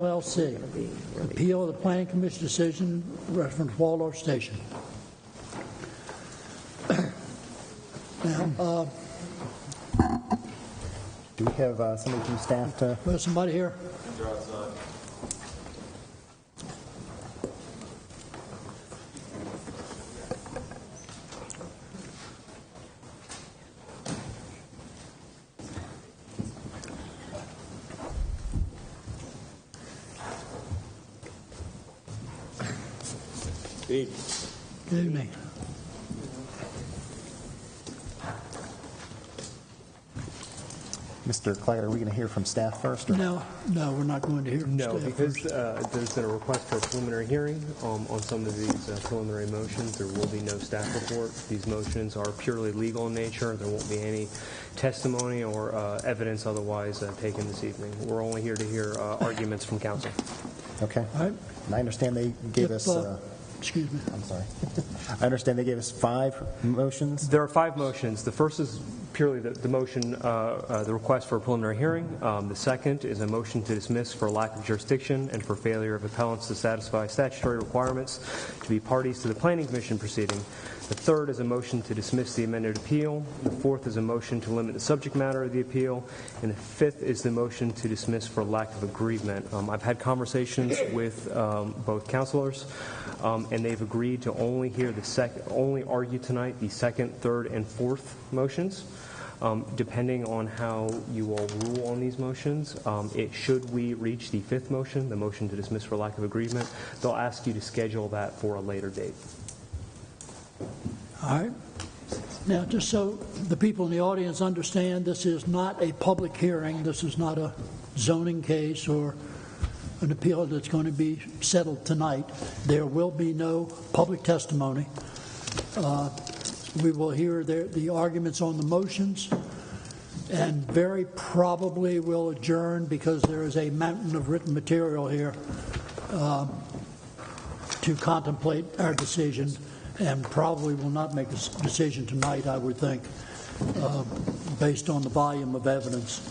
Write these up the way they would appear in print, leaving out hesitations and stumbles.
LLC, appeal of the Planning Commission decision reference Waldorf Station. Now, do we have somebody from staff to? there's somebody here? Good evening. Good evening. Mr. Claggett, are we going to hear from staff first? Or? No, we're not going to hear from No, staff because first. there's been a request for a preliminary hearing on some of these preliminary motions. There will be no staff report. These motions are purely legal in nature. There won't be any testimony or evidence otherwise taken this evening. We're only here to hear arguments from council. Okay. All right. And I understand they gave us. Excuse me. I'm sorry. I understand they gave us 5 motions. There are 5 motions. The first is purely the motion, the request for a preliminary hearing. The second is a motion to dismiss for lack of jurisdiction and for failure of appellants to satisfy statutory requirements to be parties to the Planning Commission proceeding. The third is a motion to dismiss the amended appeal. The fourth is a motion to limit the subject matter of the appeal. And the fifth is the motion to dismiss for lack of agreement. I've had conversations with both councilors, and they've agreed to only argue tonight the second, third, and fourth motions. Depending on how you all rule on these motions, should we reach the fifth motion, the motion to dismiss for lack of agreement, they'll ask you to schedule that for a later date. All right. Now, just so the people in the audience understand, this is not a public hearing. This is not a zoning case or an appeal that's going to be settled tonight. There will be no public testimony. We will hear the arguments on the motions, and very probably will adjourn because there is a mountain of written material here to contemplate our decision, and probably will not make a decision tonight, I would think, based on the volume of evidence.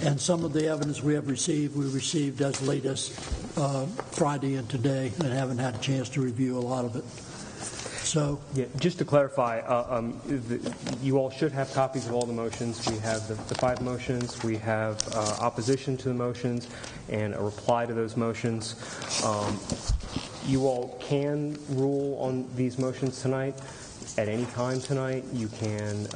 And some of the evidence we received as late as Friday and today, and haven't had a chance to review a lot of it. So, yeah, just to clarify, you all should have copies of all the motions. We have the 5 motions. We have opposition to the motions and a reply to those motions. You all can rule on these motions tonight. At any time tonight, you can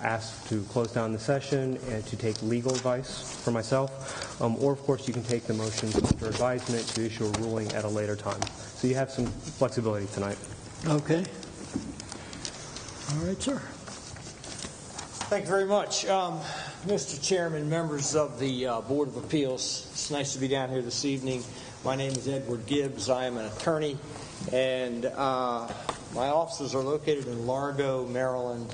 ask to close down the session and to take legal advice from myself, or of course you can take the motions under advisement to issue a ruling at a later time. So you have some flexibility tonight. okay. All right, sir. Thank you very much. Mr. Chairman, members of the Board of Appeals, it's nice to be down here this evening. My name is Edward Gibbs. I am an attorney, and my offices are located in Largo, Maryland.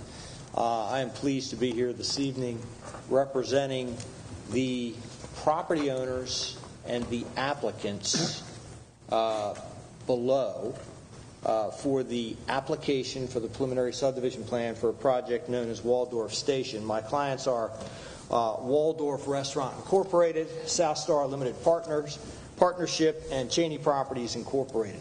I am pleased to be here this evening representing the property owners and the applicants below for the application for the preliminary subdivision plan for a project known as Waldorf Station. My clients are Waldorf Restaurant Incorporated, South Star Limited Partnership, and Cheney Properties Incorporated.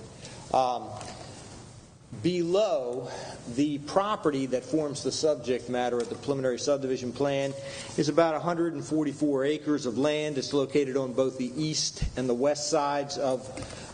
Below the property that forms the subject matter of the preliminary subdivision plan is about 144 acres of land. It's located on both the east and the west sides of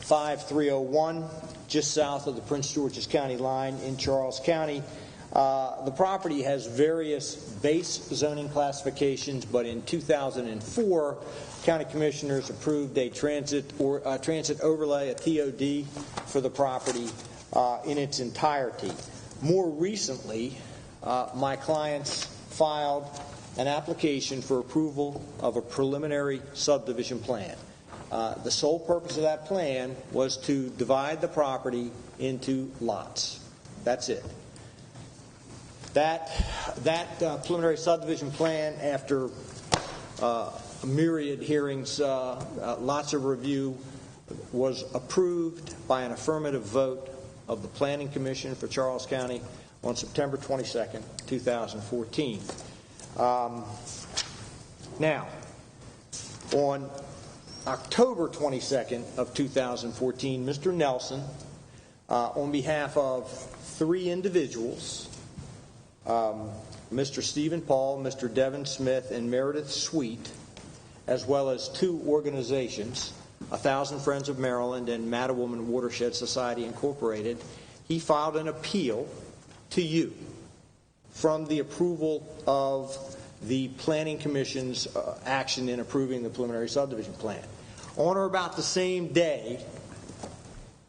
5301, just south of the Prince George's County line in Charles County. The property has various base zoning classifications, but in 2004, County Commissioners approved a transit overlay, a TOD, for the property in its entirety. More recently, my clients filed an application for approval of a preliminary subdivision plan. The sole purpose of that plan was to divide the property into lots. That's it. That preliminary subdivision plan, after myriad hearings, lots of review, was approved by an affirmative vote of the Planning Commission for Charles County on September 22nd, 2014. Now, on October 22nd of 2014, Mr. Nelson, on behalf of 3 individuals, Mr. Stephen Paul, Mr. Devin Smith, and Meredith Sweet, as well as 2 organizations, 1,000 Friends of Maryland and Mattawoman Watershed Society Incorporated, he filed an appeal to you from the approval of the Planning Commission's action in approving the preliminary subdivision plan. On or about the same day,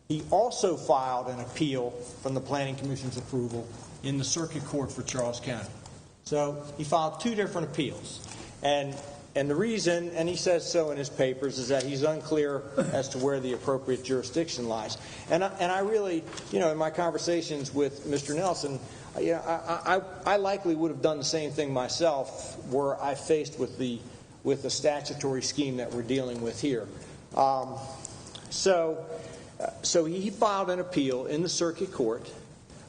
he also filed an appeal from the Planning Commission's approval in the Circuit Court for Charles County. So he filed 2 different appeals. And the reason, and he says so in his papers, is that he's unclear as to where the appropriate jurisdiction lies. And I really, in my conversations with Mr. Nelson, I likely would have done the same thing myself were I faced with the statutory scheme that we're dealing with here. So he filed an appeal in the Circuit Court,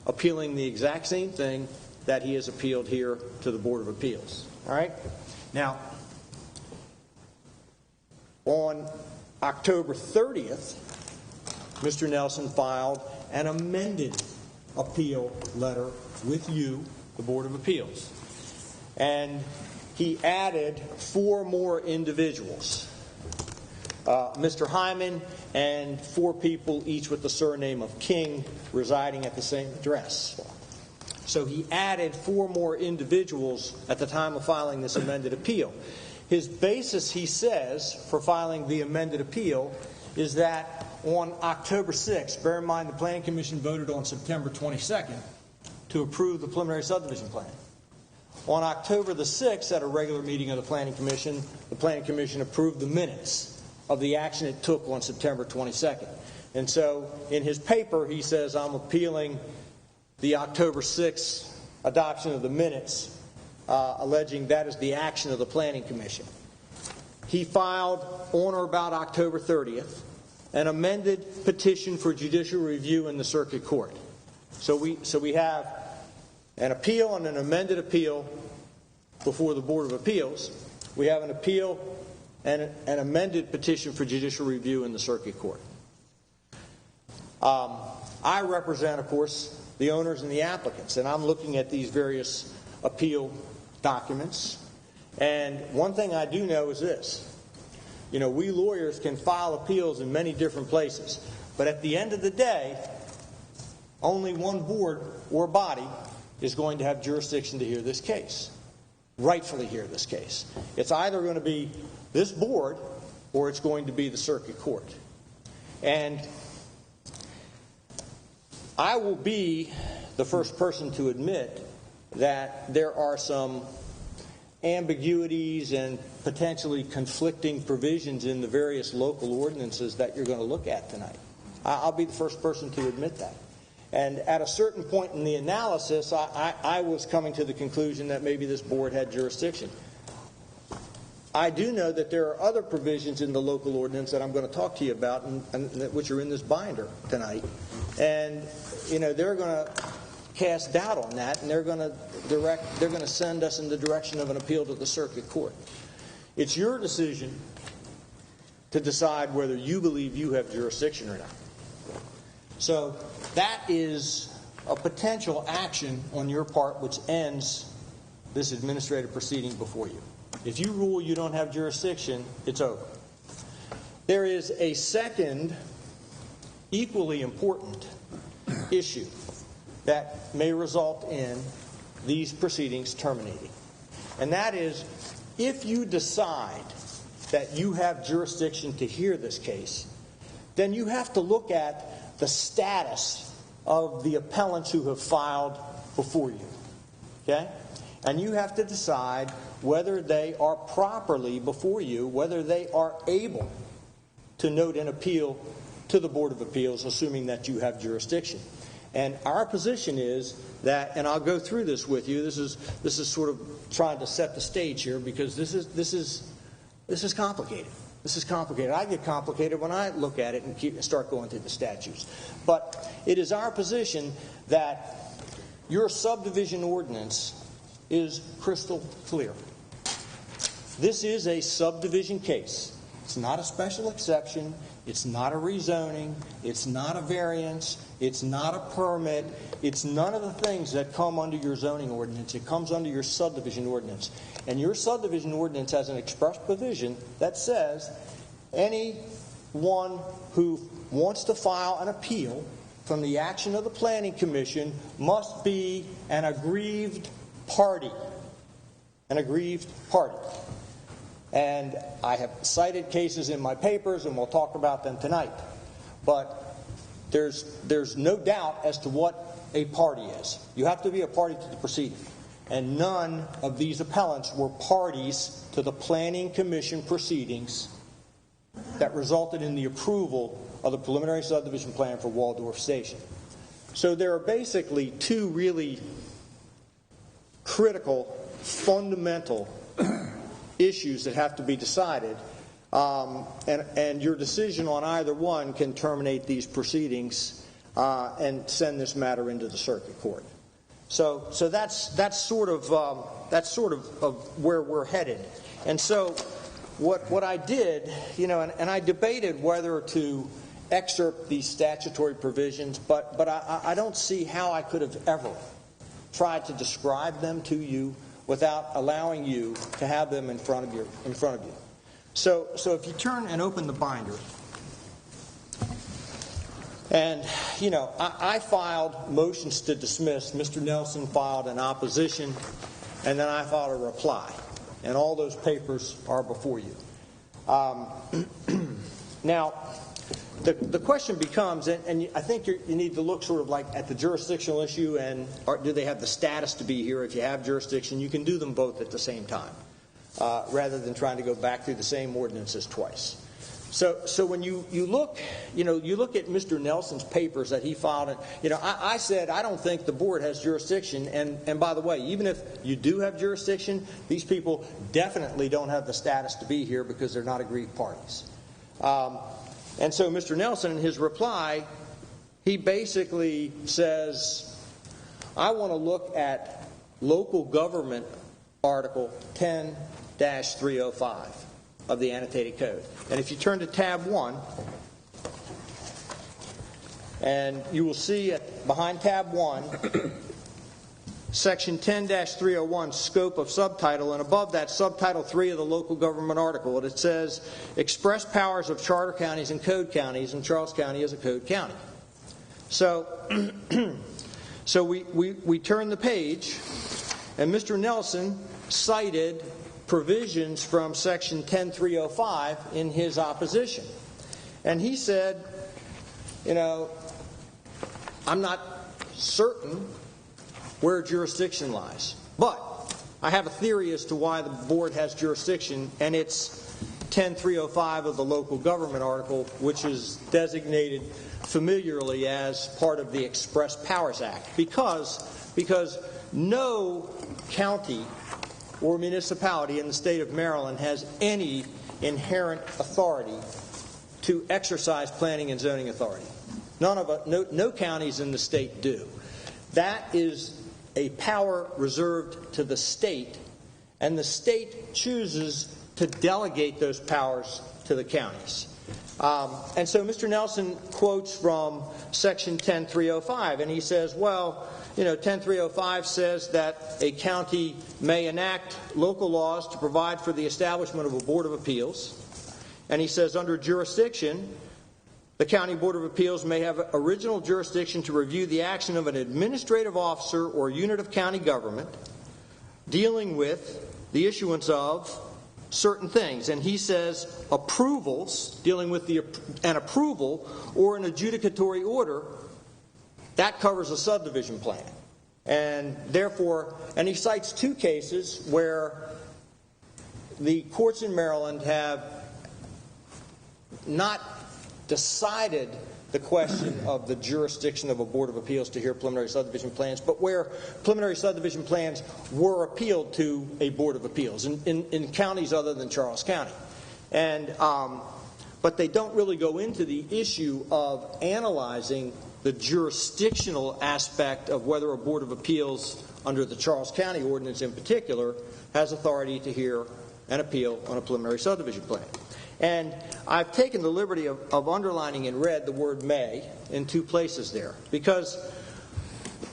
appealing the exact same thing that he has appealed here to the Board of Appeals. All right? Now, on October 30th, Mr. Nelson filed an amended appeal letter with you, the Board of Appeals. And he added 4 more individuals, Mr. Hyman and 4 people, each with the surname of King, residing at the same address. So he added 4 more individuals at the time of filing this amended appeal. His basis, he says, for filing the amended appeal is that on October 6th, bear in mind the Planning Commission voted on September 22nd to approve the preliminary subdivision plan. On October the 6th, at a regular meeting of the Planning Commission approved the minutes of the action it took on September 22nd. And so in his paper, he says, I'm appealing the October 6th adoption of the minutes, alleging that is the action of the Planning Commission. He filed on or about October 30th an amended petition for judicial review in the Circuit Court. So we have an appeal and an amended appeal before the Board of Appeals. We have an appeal and an amended petition for judicial review in the Circuit Court. I represent, of course, the owners and the applicants, and I'm looking at these various appeal documents. And one thing I do know is this. We lawyers can file appeals in many different places, but at the end of the day, only one board or body is going to have jurisdiction to hear this case, rightfully hear this case. It's either going to be this board or it's going to be the Circuit Court. And I will be the first person to admit that there are some ambiguities and potentially conflicting provisions in the various local ordinances that you're going to look at tonight. I'll be the first person to admit that. And at a certain point in the analysis, I was coming to the conclusion that maybe this board had jurisdiction. I do know that there are other provisions in the local ordinance that I'm going to talk to you about, and which are in this binder tonight. And, they're going to cast doubt on that, and they're going to send us in the direction of an appeal to the Circuit Court. It's your decision to decide whether you believe you have jurisdiction or not. So that is a potential action on your part which ends this administrative proceeding before you. If you rule you don't have jurisdiction, it's over. There is a second, equally important issue that may result in these proceedings terminating. And that is, if you decide that you have jurisdiction to hear this case, then you have to look at the status of the appellants who have filed before you. Okay? And you have to decide whether they are properly before you, whether they are able to note an appeal to the Board of Appeals, assuming that you have jurisdiction. And our position is that, and I'll go through this with you. This is sort of trying to set the stage here, because this is complicated. This is complicated. I get complicated when I look at it and start going through the statutes. But it is our position that your subdivision ordinance is crystal clear. This is a subdivision case. It's not a special exception. It's not a rezoning. It's not a variance. It's not a permit. It's none of the things that come under your zoning ordinance. It comes under your subdivision ordinance. And your subdivision ordinance has an express provision that says anyone who wants to file an appeal from the action of the Planning Commission must be an aggrieved party. An aggrieved party. And I have cited cases in my papers, and we'll talk about them tonight. But there's no doubt as to what a party is. You have to be a party to the proceeding. And none of these appellants were parties to the Planning Commission proceedings that resulted in the approval of the preliminary subdivision plan for Waldorf Station. So there are basically two really critical, fundamental issues that have to be decided, and your decision on either one can terminate these proceedings and send this matter into the circuit court. So that's sort of where we're headed. And so what I did, and I debated whether to excerpt these statutory provisions, but I don't see how I could have ever tried to describe them to you without allowing you to have them in front of you. So if you turn and open the binder, and I filed motions to dismiss. Mr. Nelson filed an opposition, and then I filed a reply, and all those papers are before you. Now, the question becomes, and I think you need to look sort of like at the jurisdictional issue, and do they have the status to be here? If you have jurisdiction, you can do them both at the same time, rather than trying to go back through the same ordinances twice. So when you look at Mr. Nelson's papers that he filed, I said I don't think the board has jurisdiction, and by the way, even if you do have jurisdiction, these people definitely don't have the status to be here because they're not aggrieved parties. And so Mr. Nelson, in his reply, he basically says, I want to look at local government article 10-305 of the annotated code. And if you turn to tab 1, and you will see behind tab 1, section 10-301, scope of subtitle, and above that, subtitle 3 of the local government article, and it says, express powers of charter counties and code counties, and Charles County is a code county. So, we turn the page, and Mr. Nelson cited provisions from section 10-305 in his opposition. And he said, I'm not certain where jurisdiction lies, but I have a theory as to why the board has jurisdiction, and it's 10-305 of the local government article, which is designated familiarly as part of the Express Powers Act, because no county or municipality in the state of Maryland has any inherent authority to exercise planning and zoning authority. No counties in the state do. That is a power reserved to the state, and the state chooses to delegate those powers to the counties. And so Mr. Nelson quotes from section 10-305, and he says, 10-305 says that a county may enact local laws to provide for the establishment of a board of appeals. And he says under jurisdiction, the County Board of Appeals may have original jurisdiction to review the action of an administrative officer or unit of county government dealing with the issuance of certain things. And he says approvals, dealing with an approval or an adjudicatory order, that covers a subdivision plan. And therefore, and he cites two cases where the courts in Maryland have not decided the question of the jurisdiction of a Board of Appeals to hear preliminary subdivision plans, but where preliminary subdivision plans were appealed to a Board of Appeals in counties other than Charles County. And but they don't really go into the issue of analyzing the jurisdictional aspect of whether a Board of Appeals under the Charles County ordinance in particular has authority to hear an appeal on a preliminary subdivision plan. And I've taken the liberty of underlining in red the word may in two places there, because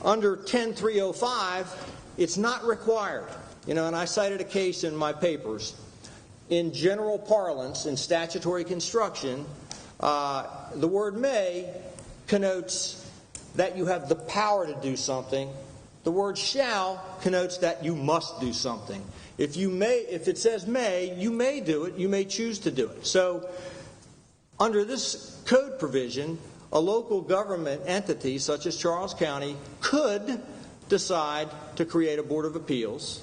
under 10305, it's not required. And I cited a case in my papers. In general parlance, in statutory construction, the word may connotes that you have the power to do something. The word shall connotes that you must do something. If it says may, you may do it, you may choose to do it. So, under this code provision, a local government entity such as Charles County could decide to create a Board of Appeals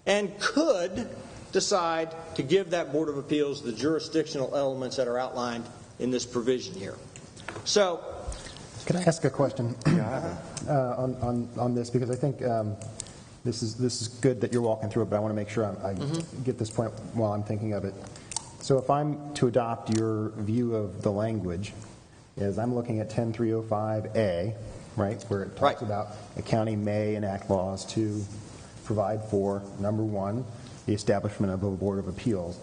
and could decide to give that Board of Appeals the jurisdictional elements that are outlined in this provision here. So, Can I ask a question on this? Because I think this is good that you're walking through it, but I want to make sure I get this point while I'm thinking of it. So if I'm to adopt your view of the language, is I'm looking at 10305A, right, where it talks about a county may enact laws to provide for, number one, the establishment of a Board of Appeals.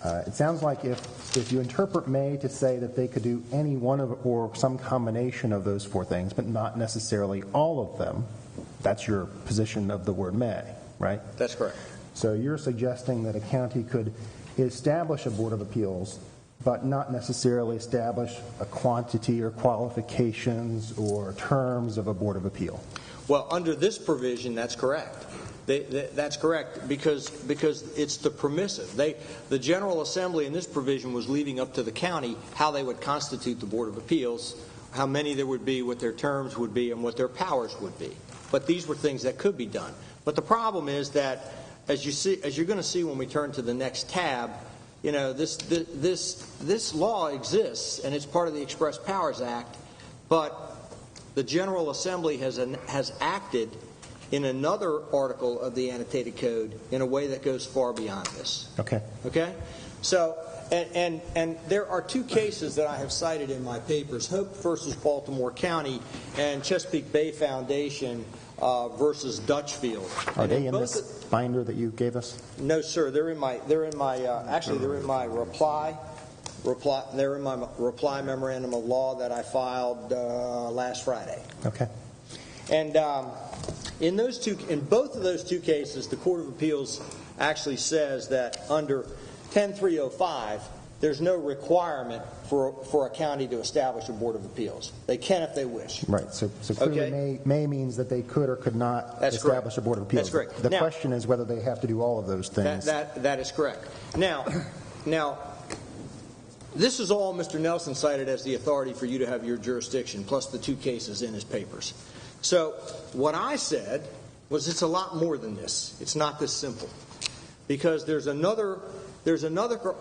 It sounds like if you interpret may to say that they could do any one of or some combination of those four things, but not necessarily all of them, that's your position of the word may, right? That's correct. So you're suggesting that a county could establish a Board of Appeals, but not necessarily establish a quantity or qualifications or terms of a Board of Appeal. Well, under this provision, that's correct. That's correct because it's the permissive. The General Assembly in this provision was leaving up to the county how they would constitute the Board of Appeals, how many there would be, what their terms would be, and what their powers would be. But these were things that could be done. But the problem is that, as you're going to see when we turn to the next tab, this law exists and it's part of the Express Powers Act, but the General Assembly has acted in another article of the annotated code in a way that goes far beyond this. Okay. Okay? So, and there are two cases that I have cited in my papers, Hope versus Baltimore County and Chesapeake Bay Foundation versus Dutchfield. Are they in this binder that you gave us? No, sir. They're in my reply. They're in my reply memorandum of law that I filed last Friday. Okay. And in both of those two cases, the Court of Appeals actually says that under 10305, there's no requirement for a county to establish a Board of Appeals. They can if they wish. Right. So clearly may means that they could or could not establish a Board of Appeals. That's correct. The question is whether they have to do all of those things. That is correct. Now, this is all Mr. Nelson cited as the authority for you to have your jurisdiction, plus the two cases in his papers. So what I said was it's a lot more than this. It's not this simple. Because there's another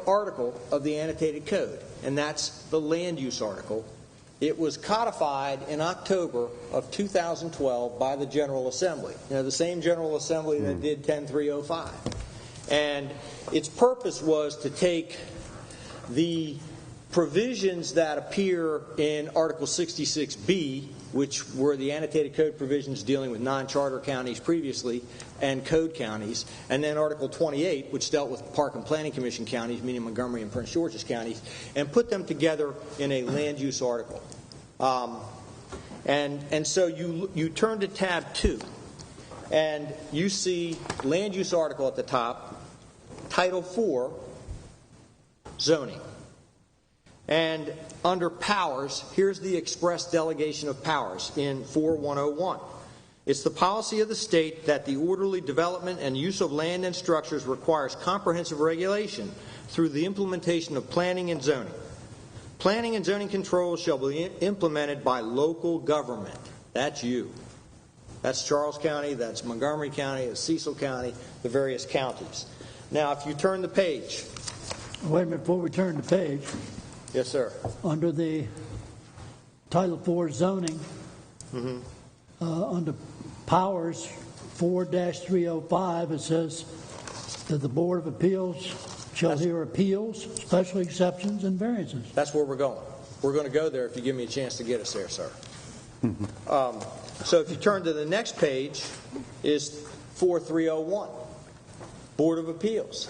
article of the annotated code, and that's the land use article. It was codified in October of 2012 by the General Assembly. The same General Assembly that did 10305. And its purpose was to take the provisions that appear in Article 66B, which were the annotated code provisions dealing with non-charter counties previously and code counties, and then Article 28, which dealt with Park and Planning Commission counties, meaning Montgomery and Prince George's counties, and put them together in a land use article. And so you turn to tab 2, and you see land use article at the top, Title 4, zoning. And under powers, here's the express delegation of powers in 4101. It's the policy of the state that the orderly development and use of land and structures requires comprehensive regulation through the implementation of planning and zoning. Planning and zoning controls shall be implemented by local government. That's you. That's Charles County, that's Montgomery County, that's Cecil County, the various counties. Now, if you turn the page. Wait a minute, before we turn the page. Yes, sir. Under the Title IV zoning, under powers 4-305, it says that the Board of Appeals shall hear appeals, special exceptions, and variances. That's where we're going. We're going to go there if you give me a chance to get us there, sir. So if you turn to the next page, is 4301, Board of Appeals.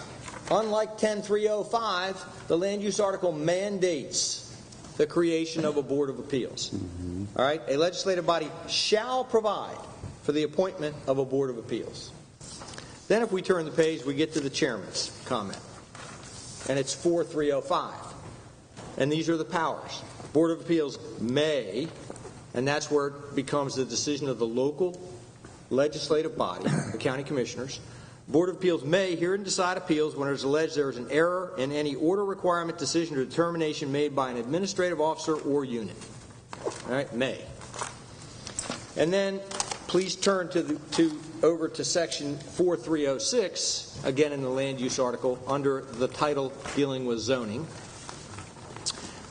unlike 10305, the land use article mandates the creation of a Board of Appeals. All right? A legislative body shall provide for the appointment of a Board of Appeals. Then if we turn the page, we get to the chairman's comment. And it's 4305. And these are the powers. Board of Appeals may, and that's where it becomes the decision of the local legislative body, the county commissioners. Board of Appeals may hear and decide appeals when it is alleged there is an error in any order, requirement, decision, or determination made by an administrative officer or unit. All right, may. And then please turn over to section 4306, again in the land use article, under the title dealing with zoning.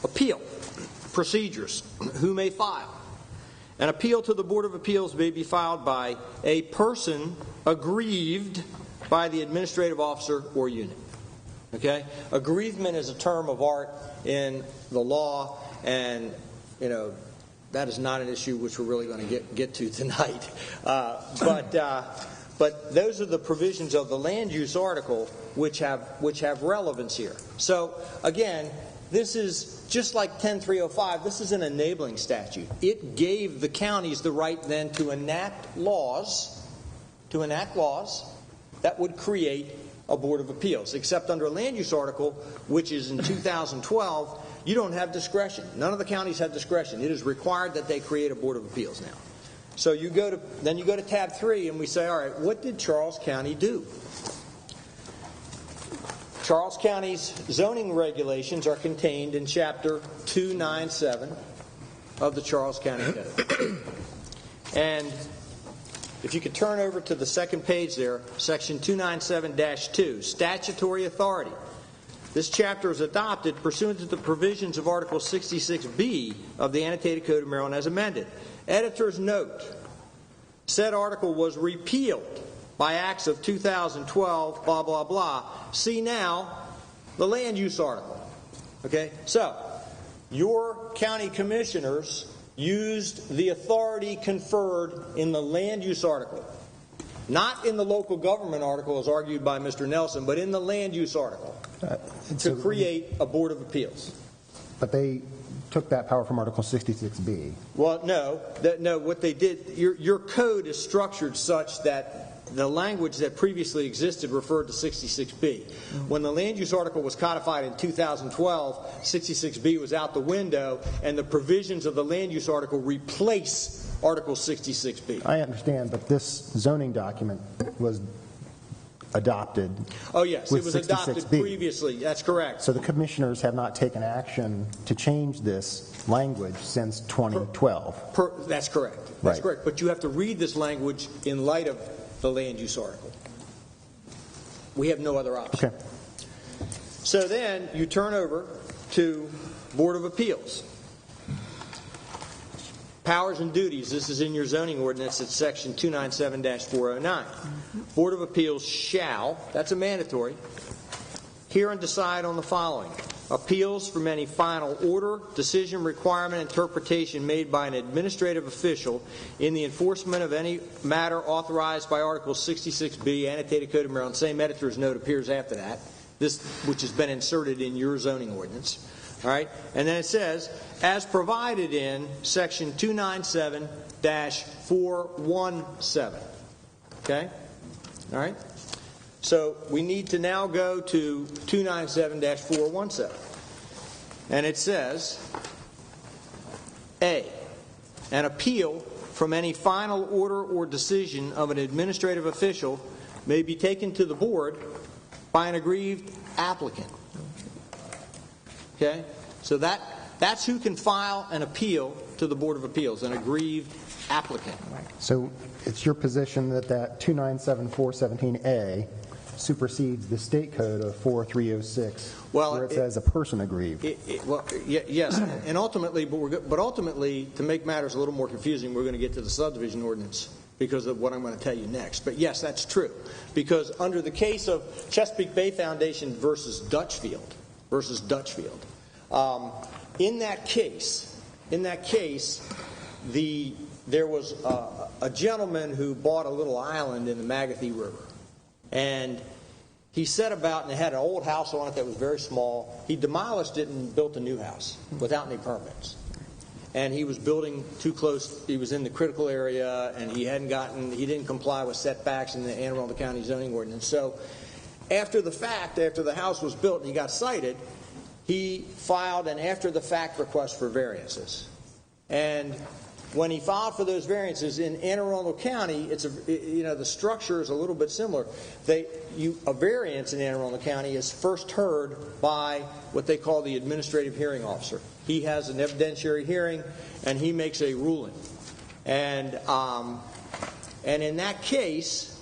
Appeal. Procedures. Who may file? An appeal to the Board of Appeals may be filed by a person aggrieved by the administrative officer or unit. Okay? Aggrievement is a term of art in the law, and, that is not an issue which we're really going to get to tonight. But those are the provisions of the land use article which have relevance here. So, again, this is just like 10305. This is an enabling statute. It gave the counties the right then to enact laws that would create a Board of Appeals. Except under a land use article, which is in 2012, you don't have discretion. None of the counties have discretion. It is required that they create a Board of Appeals now. So you go to tab 3, and we say, all right, what did Charles County do? Charles County's zoning regulations are contained in Chapter 297 of the Charles County Code. And if you could turn over to the second page there, Section 297-2, Statutory Authority. This chapter is adopted pursuant to the provisions of Article 66B of the Annotated Code of Maryland as amended. Editor's note, said article was repealed by acts of 2012, blah, blah, blah. See now the land use article. Okay? So, your county commissioners used the authority conferred in the land use article. Not in the local government article as argued by Mr. Nelson, but in the land use article to create a Board of Appeals. But they took that power from Article 66B. Well, no. What they did, your code is structured such that the language that previously existed referred to 66B. When the land use article was codified in 2012, 66B was out the window, and the provisions of the land use article replace Article 66B. I understand, but this zoning document was adopted. Oh, yes, it was 66B. adopted previously. That's correct. So the commissioners have not taken action to change this language since 2012. That's correct. That's Right. correct. But you have to read this language in light of the land use article. We have no other option. Okay. So then you turn over to Board of Appeals. Powers and duties. This is in your zoning ordinance at section 297-409. Board of Appeals shall, that's a mandatory, hear and decide on the following. Appeals from any final order, decision, requirement, interpretation made by an administrative official in the enforcement of any matter authorized by Article 66B, Annotated Code of Maryland. Same editor's note appears after that, this which has been inserted in your zoning ordinance. All right? And then it says, as provided in Section 297-417. Okay? All right? So we need to now go to 297-417. And it says, A, an appeal from any final order or decision of an administrative official may be taken to the board by an aggrieved applicant. Okay? So that's who can file an appeal to the Board of Appeals, an aggrieved applicant. So it's your position that 297-417A supersedes the state code of 4306, where it says a person aggrieved. Yes, and ultimately, but ultimately, to make matters a little more confusing, we're going to get to the subdivision ordinance because of what I'm going to tell you next. But yes, that's true, because under the case of Chesapeake Bay Foundation versus Dutchfield, in that case, there was a gentleman who bought a little island in the Magathie River, and he set about, and it had an old house on it that was very small. He demolished it and built a new house without any permits. And he was building too close. He was in the critical area, and he didn't comply with setbacks in the Anne Arundel County zoning ordinance. So after the fact, after the house was built and he got cited, he filed an after-the-fact request for variances. And when he filed for those variances in Anne Arundel County, the structure is a little bit similar. A variance in Anne Arundel County is first heard by what they call the administrative hearing officer. He has an evidentiary hearing, and he makes a ruling. And in that case,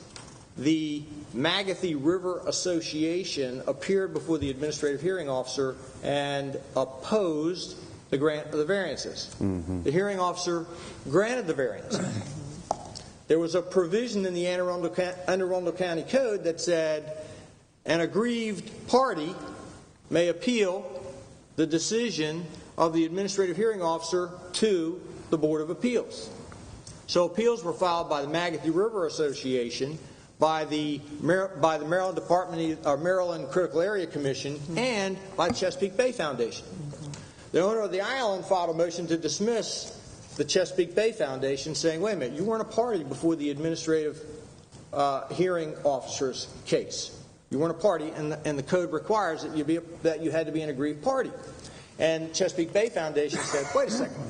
the Magathie River Association appeared before the administrative hearing officer and opposed the grant of the variances. Mm-hmm. The hearing officer granted the variance. There was a provision in the Anne Arundel County Code that said an aggrieved party may appeal the decision of the administrative hearing officer to the Board of Appeals. So appeals were filed by the Magathie River Association, by the Maryland Maryland Critical Area Commission, and by the Chesapeake Bay Foundation. The owner of the island filed a motion to dismiss the Chesapeake Bay Foundation, saying, wait a minute, you weren't a party before the administrative hearing officer's case. You weren't a party, and the code requires that you had to be an aggrieved party. And Chesapeake Bay Foundation said, wait a second.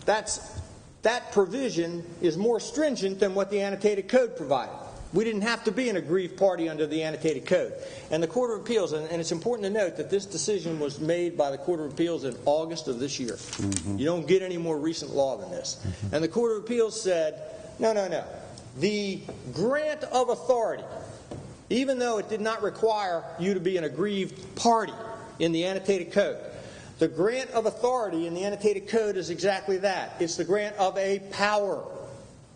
That provision is more stringent than what the annotated code provided. We didn't have to be an aggrieved party under the annotated code. And the Court of Appeals, and it's important to note that this decision was made by the Court of Appeals in August of this year. Mm-hmm. You don't get any more recent law than this. Mm-hmm. And the Court of Appeals said, no. The grant of authority, even though it did not require you to be an aggrieved party in the annotated code, the grant of authority in the annotated code is exactly that. It's the grant of a power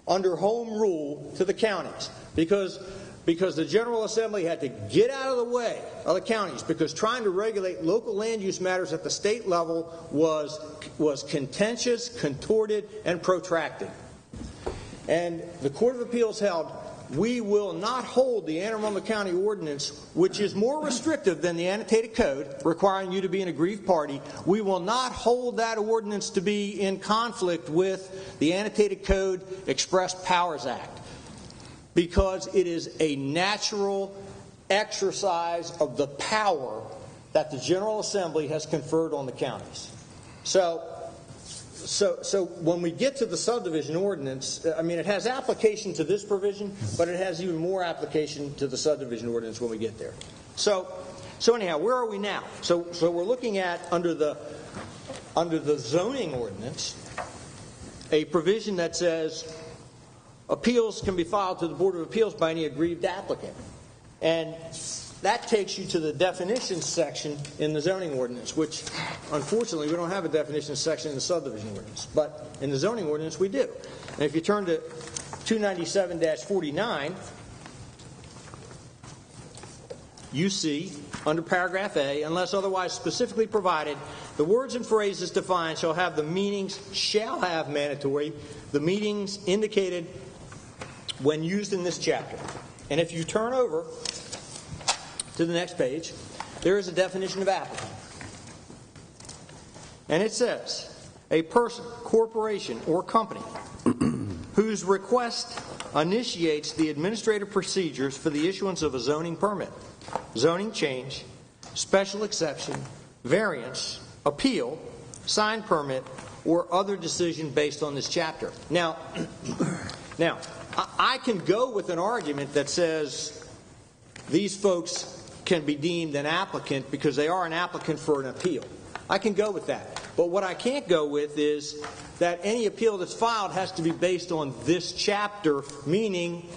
under home rule to the counties. Because the General Assembly had to get out of the way of the counties, because trying to regulate local land use matters at the state level was contentious, contorted, and protracted. And the Court of Appeals held, we will not hold the Anne Arundel County Ordinance, which is more restrictive than the annotated code, requiring you to be an aggrieved party. We will not hold that ordinance to be in conflict with the annotated code Express Powers Act, because it is a natural exercise of the power that the General Assembly has conferred on the counties. So when we get to the subdivision ordinance, it has application to this provision, but it has even more application to the subdivision ordinance when we get there. So anyhow, where are we now? So we're looking at under the zoning ordinance a provision that says appeals can be filed to the Board of Appeals by any aggrieved applicant. And that takes you to the definitions section in the zoning ordinance, which, unfortunately, we don't have a definitions section in the subdivision ordinance. But in the zoning ordinance, we do. And if you turn to 297-49, you see, under paragraph A, unless otherwise specifically provided, the words and phrases defined shall have mandatory, the meanings indicated when used in this chapter. And if you turn over to the next page, there is a definition of applicant. And it says, a person, corporation, or company whose request initiates the administrative procedures for the issuance of a zoning permit, zoning change, special exception, variance, appeal, sign permit, or other decision based on this chapter. Now, I can go with an argument that says these folks can be deemed an applicant because they are an applicant for an appeal. I can go with that. But what I can't go with is that any appeal that's filed has to be based on this chapter, meaning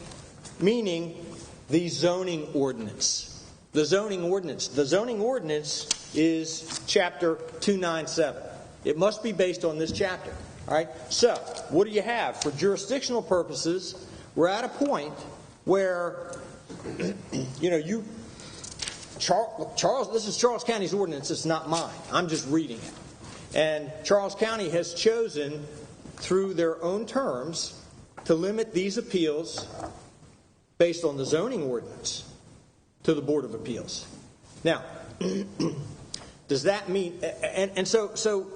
the zoning ordinance. The zoning ordinance. The zoning ordinance is chapter 297. It must be based on this chapter. All right? So, what do you have? For jurisdictional purposes, we're at a point where, Charles, this is Charles County's ordinance, it's not mine. I'm just reading it. And Charles County has chosen, through their own terms, to limit these appeals based on the zoning ordinance to the Board of Appeals. Now, does that mean, and so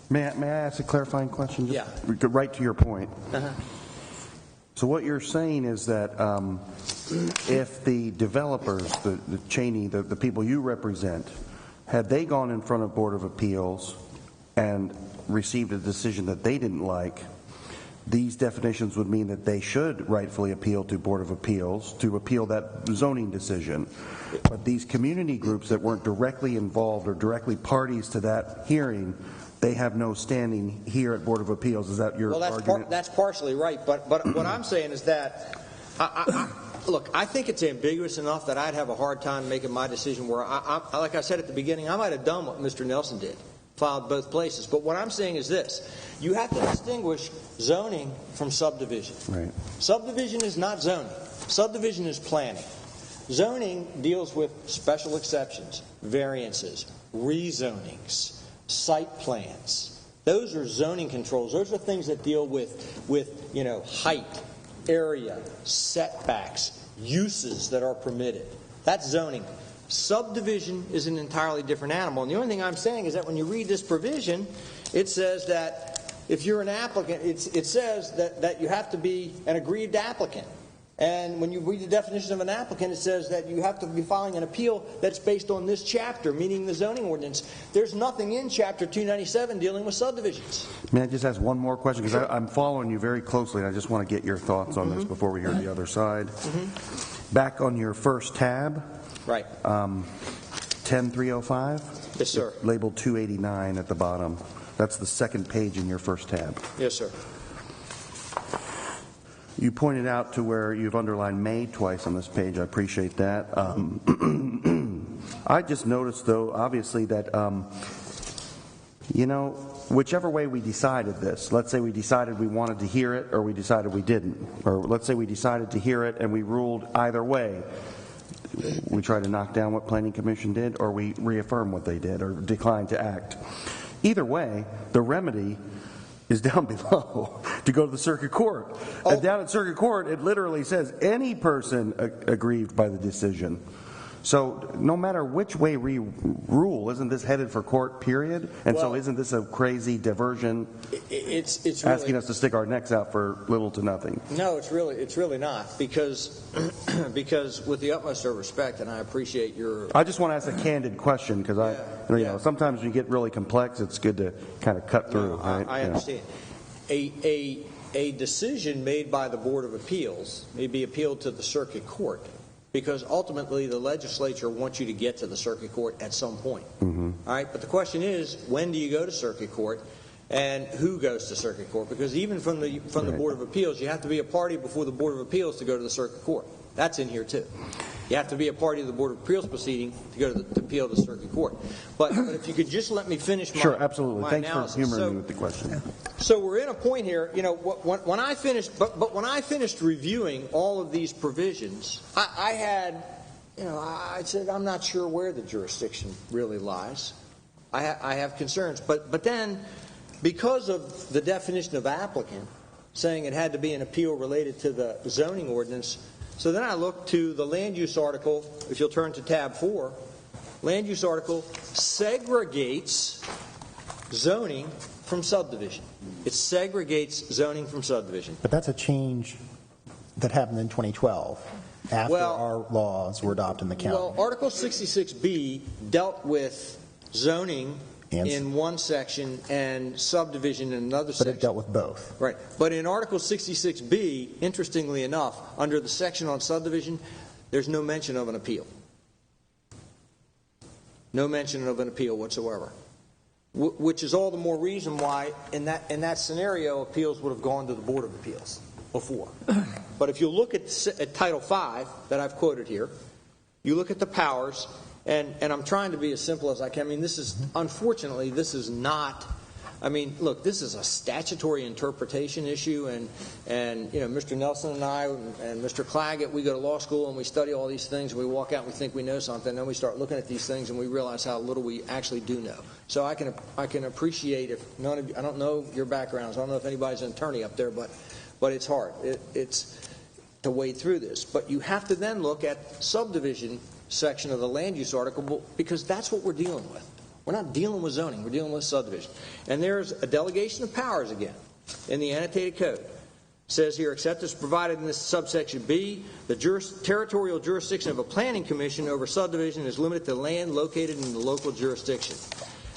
May I ask a clarifying question? Yeah. Right to your point. So what you're saying is that if the developers, the Cheney, the people you represent, had they gone in front of Board of Appeals and received a decision that they didn't like, these definitions would mean that they should rightfully appeal to Board of Appeals to appeal that zoning decision. But these community groups that weren't directly involved or directly parties to that hearing, they have no standing here at Board of Appeals. Is that your argument? That's partially right. But what I'm saying is that, look, I think it's ambiguous enough that I'd have a hard time making my decision where, like I said at the beginning, I might have done what Mr. Nelson did, filed both places. But what I'm saying is this. You have to distinguish zoning from subdivision. Right. Subdivision is not zoning. Subdivision is planning. Zoning deals with special exceptions, variances, rezonings, site plans. Those are zoning controls. Those are things that deal with height, area, setbacks, uses that are permitted. That's zoning. Subdivision is an entirely different animal. And the only thing I'm saying is that when you read this provision, it says that if you're an applicant, it says that you have to be an aggrieved applicant. And when you read the definition of an applicant, it says that you have to be filing an appeal that's based on this chapter, meaning the zoning ordinance. There's nothing in Chapter 297 dealing with subdivisions. May I just ask one more question? Because I'm following you very closely, and I just want to get your thoughts on this before we hear the other side. Back on your first tab, Right. 10305? Yes, sir. Labeled 289 at the bottom. That's the second page in your first tab. Yes, sir. You pointed out to where you've underlined may twice on this page. I appreciate that. I just noticed, though, obviously, that, whichever way we decided this, let's say we decided we wanted to hear it or we decided we didn't, or let's say we decided to hear it and we ruled either way, we try to knock down what Planning Commission did or we reaffirm what they did or decline to act. Either way, the remedy is down below to go to the circuit court. And down at circuit court, it literally says any person aggrieved by the decision. So no matter which way we rule, isn't this headed for court, period? And so isn't this a crazy diversion It's asking really, us to stick our necks out for little to nothing? No, it's really not, because with the utmost of respect, and I appreciate your... I just want to ask a candid question because sometimes when you get really complex, it's good to kind of cut through. Right? I understand. A decision made by the Board of Appeals may be appealed to the circuit court, because ultimately the legislature wants you to get to the circuit court at some point. All right, but the question is, when do you go to circuit court, and who goes to circuit court? Because even from the Board of Appeals, you have to be a party before the Board of Appeals to go to the circuit court. That's in here too. You have to be a party to the Board of Appeals proceeding to go to appeal to the circuit court. But if you could just let me finish my Sure, absolutely. my Thanks analysis. for humoring me with the question. So we're in a point here, when I finished, but when I finished reviewing all of these provisions, I had, I said, I'm not sure where the jurisdiction really lies. I have concerns. But then, because of the definition of applicant, saying it had to be an appeal related to the zoning ordinance, so then I looked to the land use article. If you'll turn to tab 4, land use article segregates zoning from subdivision. It segregates zoning from subdivision. But that's a change that happened in 2012 after our laws were adopted in the county. Well, Article 66B dealt with zoning in one section and subdivision in another section. But it dealt with both. Right. But in Article 66B, interestingly enough, under the section on subdivision, there's no mention of an appeal. No mention of an appeal whatsoever. Which is all the more reason why, in that scenario, appeals would have gone to the Board of Appeals before. But if you look at Title V that I've quoted here, you look at the powers, and I'm trying to be as simple as I can. I mean, unfortunately, this is not, look, this is a statutory interpretation issue, and Mr. Nelson and I and Mr. Claggett, we go to law school and we study all these things, and we walk out and we think we know something, and then we start looking at these things and we realize how little we actually do know. So I can appreciate if none of you, I don't know your backgrounds, I don't know if anybody's an attorney up there, but it's hard. to wade through this. But you have to then look at subdivision section of the land use article, because that's what we're dealing with. We're not dealing with zoning, we're dealing with subdivision. And there's a delegation of powers again in the annotated code. It says here, except as provided in this subsection B, the territorial jurisdiction of a planning commission over subdivision is limited to land located in the local jurisdiction.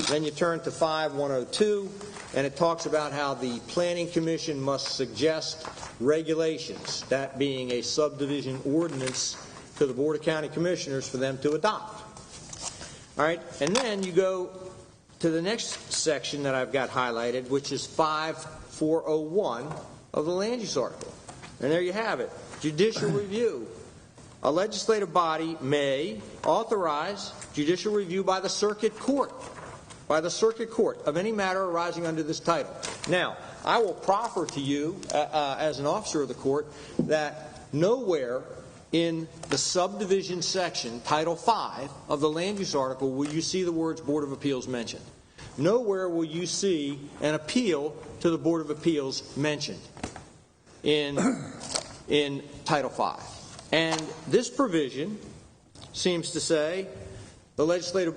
Then you turn to 5102, and it talks about how the planning commission must suggest regulations, that being a subdivision ordinance, to the Board of County Commissioners for them to adopt. All right, and then you go to the next section that I've got highlighted, which is 5401 of the land use article. And there you have it, judicial review. A legislative body may authorize judicial review by the circuit court of any matter arising under this title. Now, I will proffer to you, as an officer of the court, that nowhere in the subdivision section, Title V of the land use article, will you see the words Board of Appeals mentioned. Nowhere will you see an appeal to the Board of Appeals mentioned in Title V. And this provision seems to say the legislative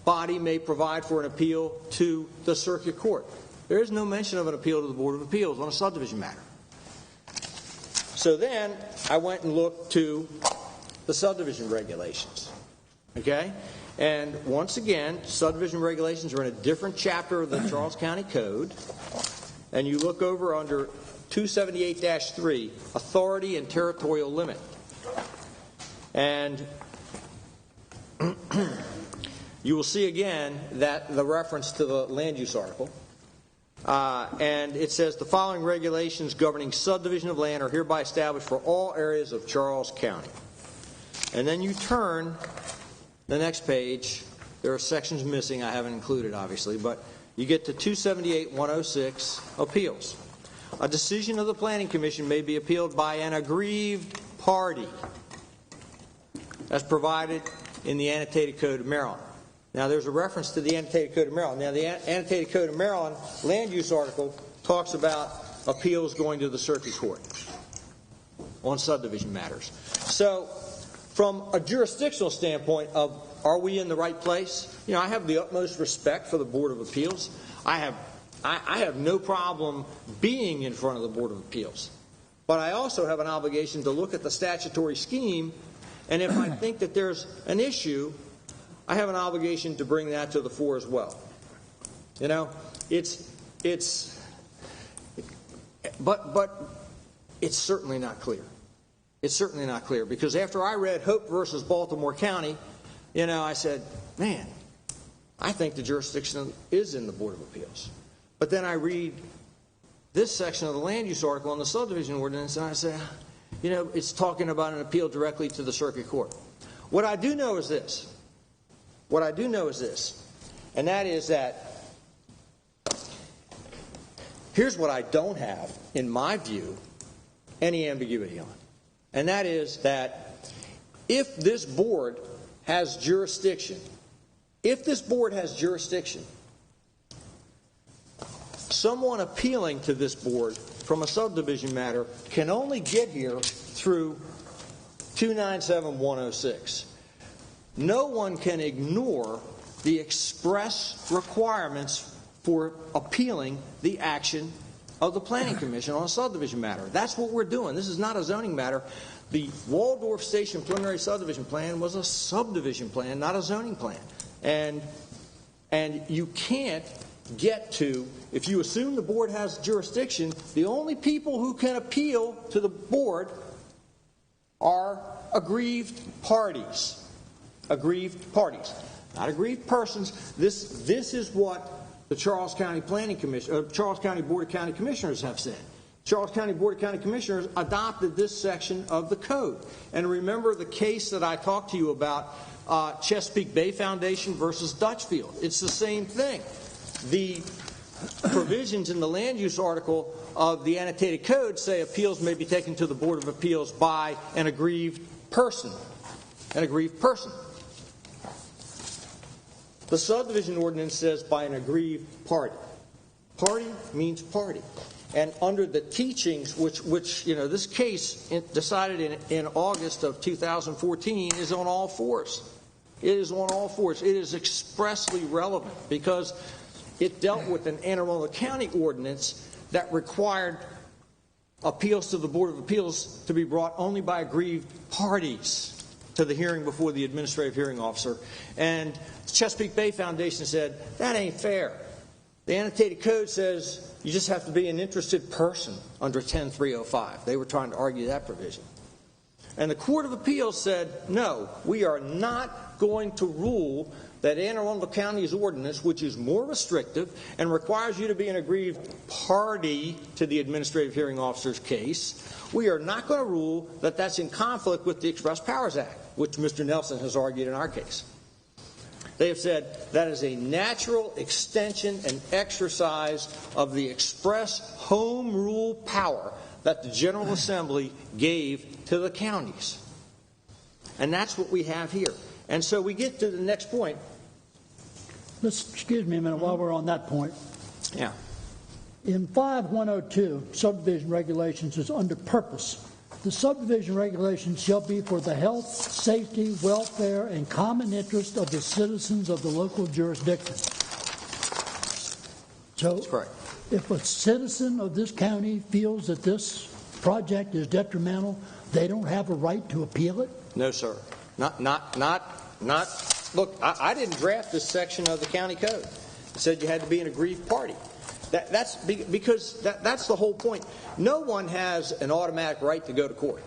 body may provide for an appeal to the circuit court. There is no mention of an appeal to the Board of Appeals on a subdivision matter. So then I went and looked to the subdivision regulations. Okay? And once again, subdivision regulations are in a different chapter of the Charles County Code. And you look over under 278-3, authority and territorial limit. And you will see again that the reference to the land use article. And it says the following regulations governing subdivision of land are hereby established for all areas of Charles County. And then you turn the next page. There are sections missing I haven't included, obviously, but you get to 278-106, appeals. A decision of the Planning Commission may be appealed by an aggrieved party, as provided in the Annotated Code of Maryland. Now, there's a reference to the Annotated Code of Maryland. Now, the Annotated Code of Maryland land use article talks about appeals going to the circuit court on subdivision matters. So, from a jurisdictional standpoint of are we in the right place? You know, I have the utmost respect for the Board of Appeals. I have no problem being in front of the Board of Appeals. But I also have an obligation to look at the statutory scheme, and if I think that there's an issue, I have an obligation to bring that to the fore as well. You know, but it's certainly not clear. It's certainly not clear, because after I read Hope versus Baltimore County, you know, I said, man, I think the jurisdiction is in the Board of Appeals. But then I read this section of the land use article on the subdivision ordinance, and I say, you know, it's talking about an appeal directly to the circuit court. What I do know is this. And that is that here's what I don't have, in my view, any ambiguity on. And that is that if this board has jurisdiction, someone appealing to this board from a subdivision matter can only get here through 297-106. No one can ignore the express requirements for appealing the action of the Planning Commission on a subdivision matter. That's what we're doing. This is not a zoning matter. The Waldorf Station preliminary subdivision plan was a subdivision plan, not a zoning plan. And you can't get to, if you assume the board has jurisdiction, the only people who can appeal to the board are aggrieved parties. Aggrieved parties, not aggrieved persons. This is what the Charles County Planning Commission, Charles County Board of County Commissioners have said. Charles County Board of County Commissioners adopted this section of the code. And remember the case that I talked to you about, Chesapeake Bay Foundation versus Dutchfield. It's the same thing. The provisions in the land use article of the annotated code say appeals may be taken to the Board of Appeals by an aggrieved person. An aggrieved person. The subdivision ordinance says by an aggrieved party. Party means party. And under the teachings, which this case decided in August of 2014 is on all fours. It is on all fours. It is expressly relevant because it dealt with an Anne Arundel County ordinance that required appeals to the Board of Appeals to be brought only by aggrieved parties to the hearing before the administrative hearing officer. And the Chesapeake Bay Foundation said, that ain't fair. The annotated code says you just have to be an interested person under 10305. They were trying to argue that provision. And the Court of Appeals said, no, we are not going to rule that Anne Arundel County's ordinance, which is more restrictive and requires you to be an aggrieved party to the administrative hearing officer's case, we are not going to rule that that's in conflict with the Express Powers Act, which Mr. Nelson has argued in our case. They have said that is a natural extension and exercise of the express home rule power that the General Assembly gave to the counties. And that's what we have here. And so we get to the next point. Excuse me a minute while we're on that point. Yeah. In 5102, subdivision regulations is under purpose. The subdivision regulations shall be for the health, safety, welfare, and common interest of the citizens of the local jurisdiction. So, That's correct. If a citizen of this county feels that this project is detrimental, they don't have a right to appeal it? No, sir. Not. Look, I didn't draft this section of the county code. It said you had to be an aggrieved party. That's because that's the whole point. No one has an automatic right to go to court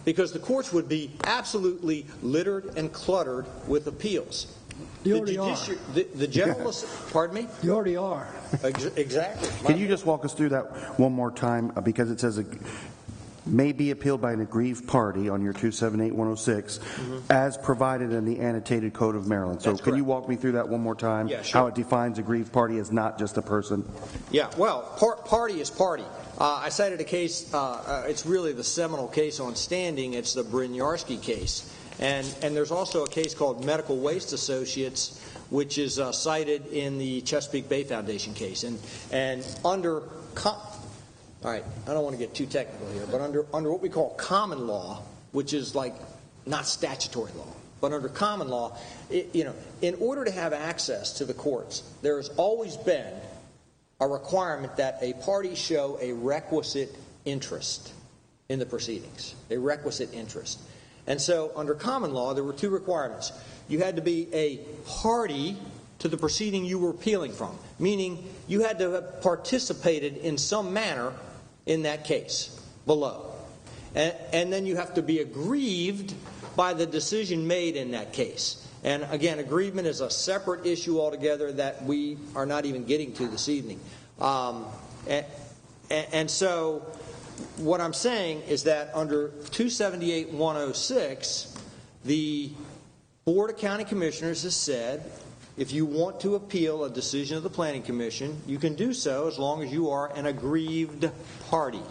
because the courts would be absolutely littered and cluttered with appeals. You already are. The general, pardon me? You already are. Exactly. Can you just walk us through that one more time? Because it says may be appealed by an aggrieved party on your 278-106 as provided in the annotated code of Maryland. So can you walk me through that one more time? Yeah, sure. How it defines aggrieved party as not just a person? Yeah, well, party is party. I cited a case, it's really the seminal case on standing. It's the Brynjarski case. And there's also a case called Medical Waste Associates, which is cited in the Chesapeake Bay Foundation case. And under... All right, I don't want to get too technical here, but under what we call common law, which is like not statutory law, but under common law, in order to have access to the courts, there has always been a requirement that a party show a requisite interest in the proceedings, a requisite interest. And so under common law, there were two requirements. You had to be a party to the proceeding you were appealing from, meaning you had to have participated in some manner in that case below. And then you have to be aggrieved by the decision made in that case. And again, aggrievement is a separate issue altogether that we are not even getting to this evening. And so what I'm saying is that under 278-106, the Board of County Commissioners has said if you want to appeal a decision of the Planning Commission, you can do so as long as you are an aggrieved party.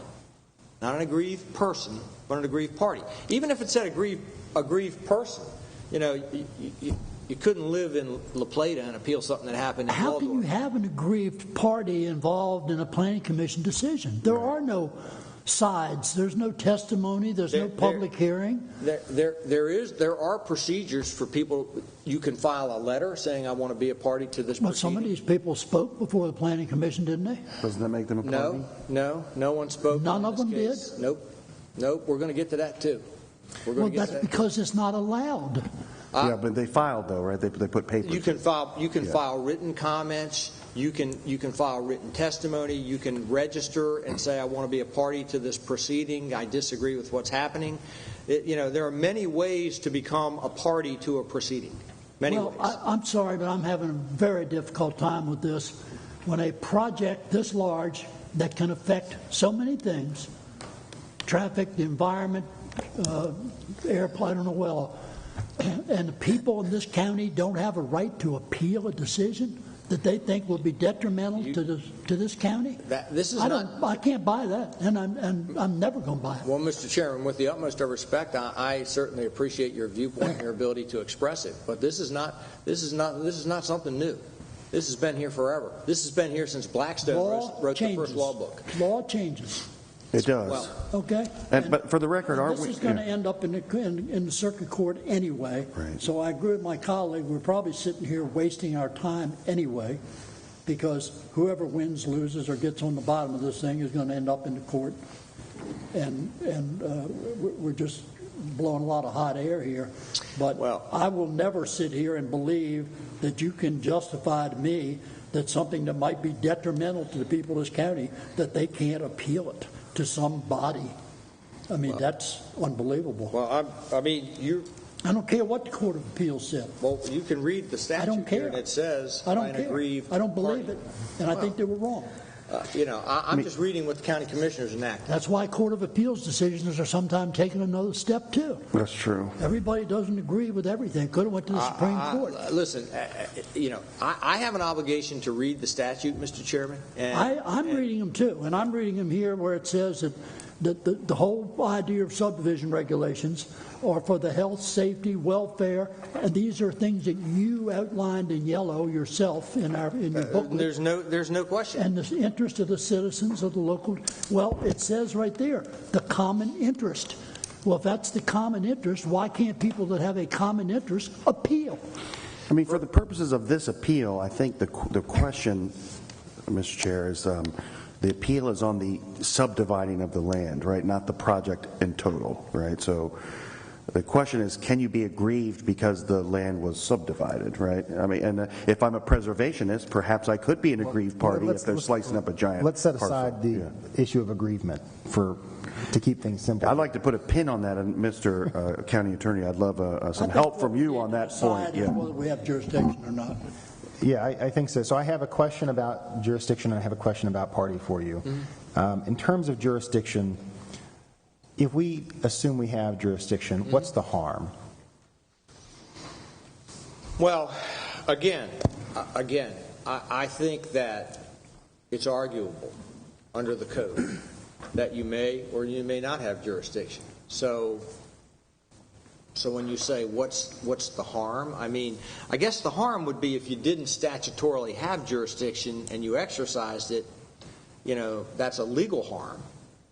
Not an aggrieved person, but an aggrieved party. Even if it said aggrieved person, you couldn't live in La Plata and appeal something that happened in How can you Waldorf. have an aggrieved party involved in a Planning Commission decision? There are no sides. There's no testimony. There's no public hearing. There are procedures for people. You can file a letter saying I want to be a party to this Well, proceeding. some of these people spoke before the Planning Commission, didn't they? Doesn't that make them a party? No one spoke. None in of this them case. did? Nope. We're going to get to that too. Well, that's because it's not allowed. Yeah, but they filed though, right? They put papers. You can file written comments. You can file written testimony. You can register and say I want to be a party to this proceeding. I disagree with what's happening. There are many ways to become a party to a proceeding. Many ways. I'm sorry, but I'm having a very difficult time with this. When a project this large that can affect so many things, traffic, the environment, air, I don't know well, and the people in this county don't have a right to appeal a decision that they think will be detrimental to this county? I can't buy that, and I'm never going to buy it. Well, Mr. Chairman, with the utmost of respect, I certainly appreciate your viewpoint and your ability to express it. But this is not something new. This has been here forever. This has been here since Blackstone Law wrote the changes. first law book. Law changes, It does. Well, okay? But for the record, aren't we? This is going to yeah. end up in the circuit court anyway. Right. So I agree with my colleague. We're probably sitting here wasting our time anyway, because whoever wins, loses, or gets on the bottom of this thing is going to end up in the court. And we're just blowing a lot of hot air here. But Well- I will never sit here and believe that you can justify to me that something that might be detrimental to the people of this county, that they can't appeal it to some body. I mean, that's unbelievable. Well, I mean, I don't care what the Court of Appeals said. well, you can read the statute I don't care. here, and it says, I by don't an care. aggrieved I don't believe party. it, and I think they were wrong. I'm just reading what the county commissioners enacted. That's why Court of Appeals decisions are sometimes taking another step, too. That's true. Everybody doesn't agree with everything. Could have went to the Supreme Court. Listen, I have an obligation to read the statute, Mr. Chairman. I'm reading them, too, and I'm reading them here where it says that the whole idea of subdivision regulations are for the health, safety, welfare, and these are things that you outlined in yellow yourself in your booklet. There's no question. And the interest of the citizens of the local, well, it says right there, the common interest. Well, if that's the common interest, why can't people that have a common interest appeal? I mean, for the purposes of this appeal, I think the question, Mr. Chair, is the appeal is on the subdividing of the land, right? Not the project in total, right? So the question is, can you be aggrieved because the land was subdivided, right? I mean, and if I'm a preservationist, perhaps I could be an aggrieved party if they're slicing up a giant Let's set parcel. aside the issue of aggrievement to keep things simple. I'd like to put a pin on that, and Mr. County Attorney, I'd love some help from you on that point. Yeah. Whether we have jurisdiction or not. Yeah, I think so. So I have a question about jurisdiction, and I have a question about party for you. In terms of jurisdiction, if we assume we have jurisdiction, what's the harm? Well, again, I think that it's arguable under the code that you may or you may not have jurisdiction. So when you say what's the harm, I mean, I guess the harm would be if you didn't statutorily have jurisdiction and you exercised it, that's a legal harm.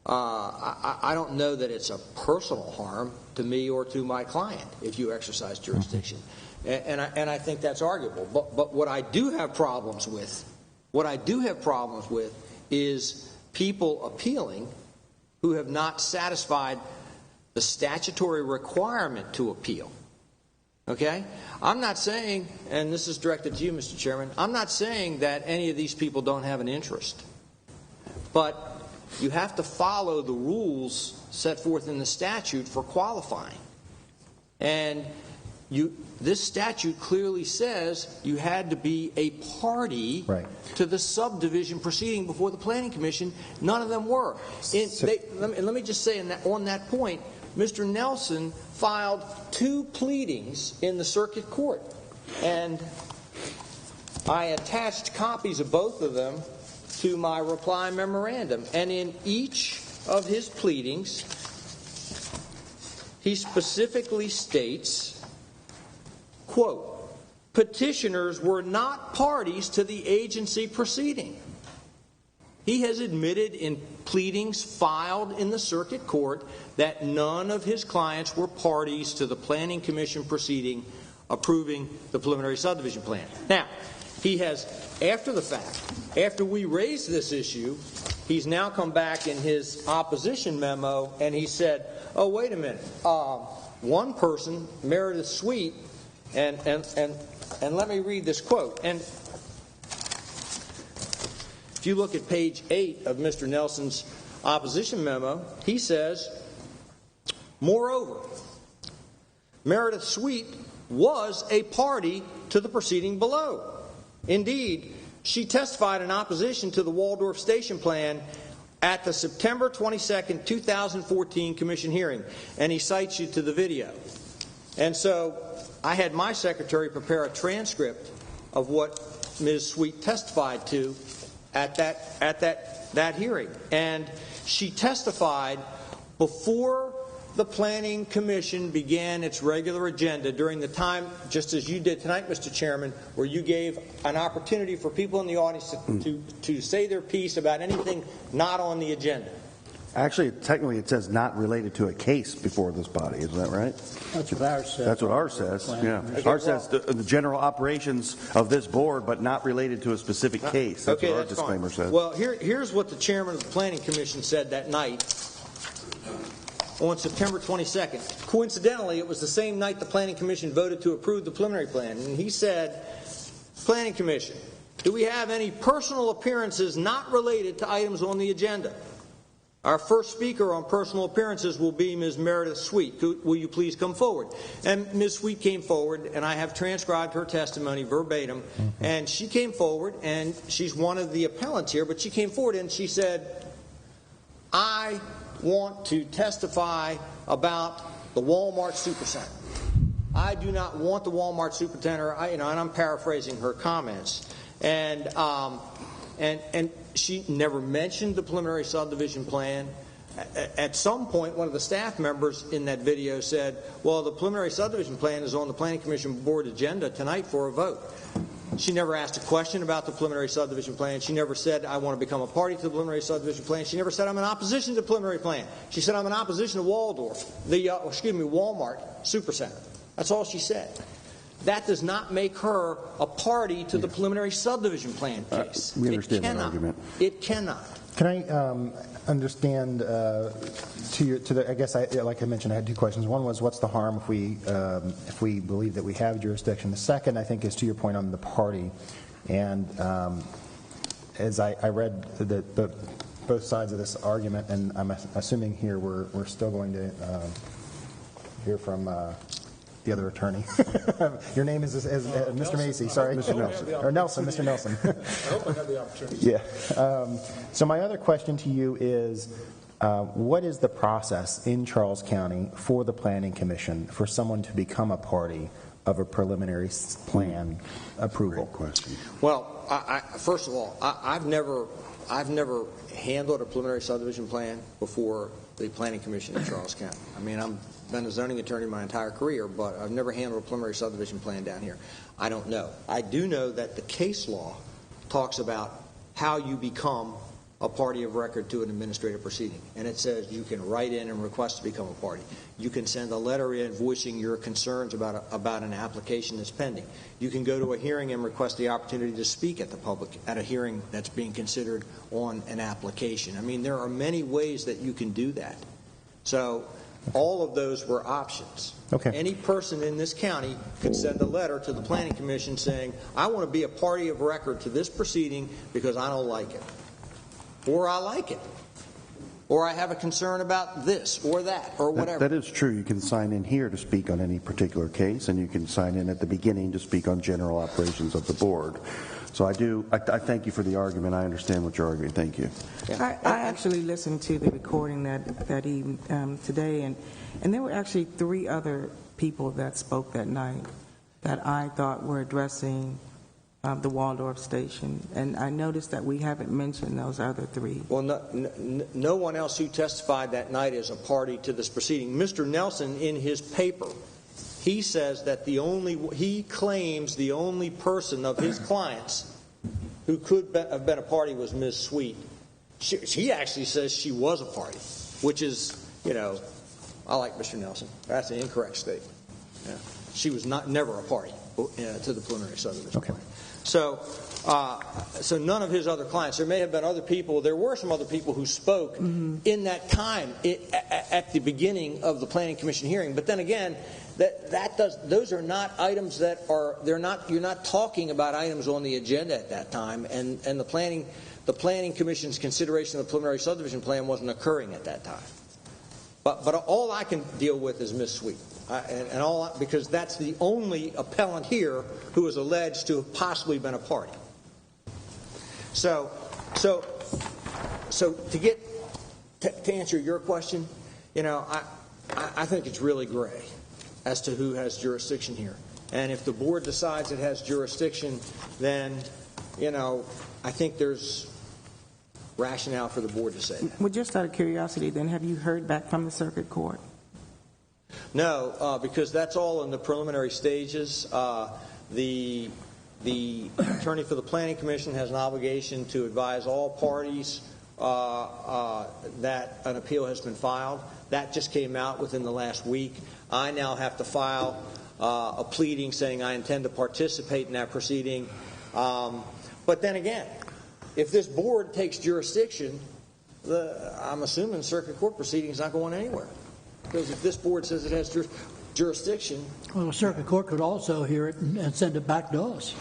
I don't know that it's a personal harm to me or to my client if you exercise jurisdiction. And I think that's arguable. But what I do have problems with, is people appealing who have not satisfied the statutory requirement to appeal. Okay? I'm not saying, and this is directed to you, Mr. Chairman, I'm not saying that any of these people don't have an interest. But you have to follow the rules set forth in the statute for qualifying. And this statute clearly says you had to be a party to the subdivision proceeding before the Planning Commission. None of them were. Let me just say on that point, Mr. Nelson filed 2 pleadings in the circuit court. And I attached copies of both of them to my reply memorandum. And in each of his pleadings, he specifically states, quote, petitioners were not parties to the agency proceeding. He has admitted in pleadings filed in the circuit court that none of his clients were parties to the Planning Commission proceeding approving the preliminary subdivision plan. Now, he has, after the fact, after we raised this issue, he's now come back in his opposition memo and he said, oh, wait a minute, one person, Meredith Sweet, and let me read this quote. And if you look at page 8 of Mr. Nelson's opposition memo, he says, moreover, Meredith Sweet was a party to the proceeding below. Indeed, she testified in opposition to the Waldorf Station Plan at the September 22, 2014 Commission hearing. And he cites you to the video. And so I had my secretary prepare a transcript of what Ms. Sweet testified to at that hearing. And she testified before the Planning Commission began its regular agenda during the time, just as you did tonight, Mr. Chairman, where you gave an opportunity for people in the audience to say their piece about anything not on the agenda. Actually, technically, it says not related to a case before this body. Isn't that right? That's what ours says. That's what ours says. Yeah. Okay, Ours says the general operations of this board, but not related to a specific case. That's Okay, what our that's disclaimer fine. says. Well, here's what the chairman of the Planning Commission said that night on September 22nd. Coincidentally, it was the same night the Planning Commission voted to approve the preliminary plan. And he said, Planning Commission, do we have any personal appearances not related to items on the agenda? Our first speaker on personal appearances will be Ms. Meredith Sweet. Will you please come forward? And Ms. Sweet came forward, and I have transcribed her testimony verbatim. And she came forward, and she's one of the appellants here, but she came forward and she said, I want to testify about the Walmart Supercenter. I do not want the Walmart Supercenter, and I'm paraphrasing her comments. And she never mentioned the preliminary subdivision plan. At some point, one of the staff members in that video said, well, the preliminary subdivision plan is on the Planning Commission board agenda tonight for a vote. She never asked a question about the preliminary subdivision plan. She never said, I want to become a party to the preliminary subdivision plan. She never said, I'm in opposition to the preliminary plan. She said, I'm in opposition to Walmart Supercenter. That's all she said. That does not make her a party to the preliminary subdivision plan case. We understand that argument. It cannot. Can I understand I guess, like I mentioned, I had two questions. One was, what's the harm if we believe that we have jurisdiction? The second, I think, is to your point on the party. And as I read both sides of this argument, and I'm assuming here we're still going to hear from the other attorney. Your name is Mr. Macy. Sorry, Mr. Nelson. Or Nelson, Mr. Nelson. I hope I have the opportunity. Yeah. So my other question to you is, what is the process in Charles County for the Planning Commission for someone to become a party of a preliminary plan approval? Great question. Well, first of all, I've never handled a preliminary subdivision plan before the Planning Commission in Charles County. I mean, I've been a zoning attorney my entire career, but I've never handled a preliminary subdivision plan down here. I don't know. I do know that the case law talks about how you become a party of record to an administrative proceeding. And it says you can write in and request to become a party. You can send a letter in voicing your concerns about an application that's pending. You can go to a hearing and request the opportunity to speak at a hearing that's being considered on an application. I mean, there are many ways that you can do that. So all of those were options. Okay. Any person in this county could send a letter to the Planning Commission saying, I want to be a party of record to this proceeding because I don't like it. Or I like it. Or I have a concern about this or that or whatever. That is true. You can sign in here to speak on any particular case, and you can sign in at the beginning to speak on general operations of the board. So I thank you for the argument. I understand what you're arguing. Thank you. I actually listened to the recording that evening today, and there were actually three other people that spoke that night that I thought were addressing the Waldorf station, and I noticed that we haven't mentioned those other three. Well, no one else who testified that night is a party to this proceeding. Mr. Nelson, in his paper, he says that he claims the only person of his clients who could have been a party was Ms. Sweet. He actually says she was a party, which is, I like Mr. Nelson. That's an incorrect statement. Yeah. She was never a party to the preliminary subdivision plan. So none of his other clients. There may have been other people. There were some other people who spoke in that time at the beginning of the Planning Commission hearing. But then again, those are not items you're not talking about items on the agenda at that time, and the Planning Commission's consideration of the preliminary subdivision plan wasn't occurring at that time. But all I can deal with is Ms. Sweet. Because that's the only appellant here who is alleged to have possibly been a party. So to answer your question, I think it's really gray as to who has jurisdiction here. And if the board decides it has jurisdiction, then I think there's rationale for the board to say that. Well, just out of curiosity, then, have you heard back from the circuit court? No, because that's all in the preliminary stages. The attorney for the Planning Commission has an obligation to advise all parties that an appeal has been filed. That just came out within the last week. I now have to file a pleading saying I intend to participate in that proceeding. But then again, if this board takes jurisdiction, I'm assuming circuit court proceeding is not going anywhere. Because if this board says it has jurisdiction. Well, the circuit court could also hear it and send it back to us.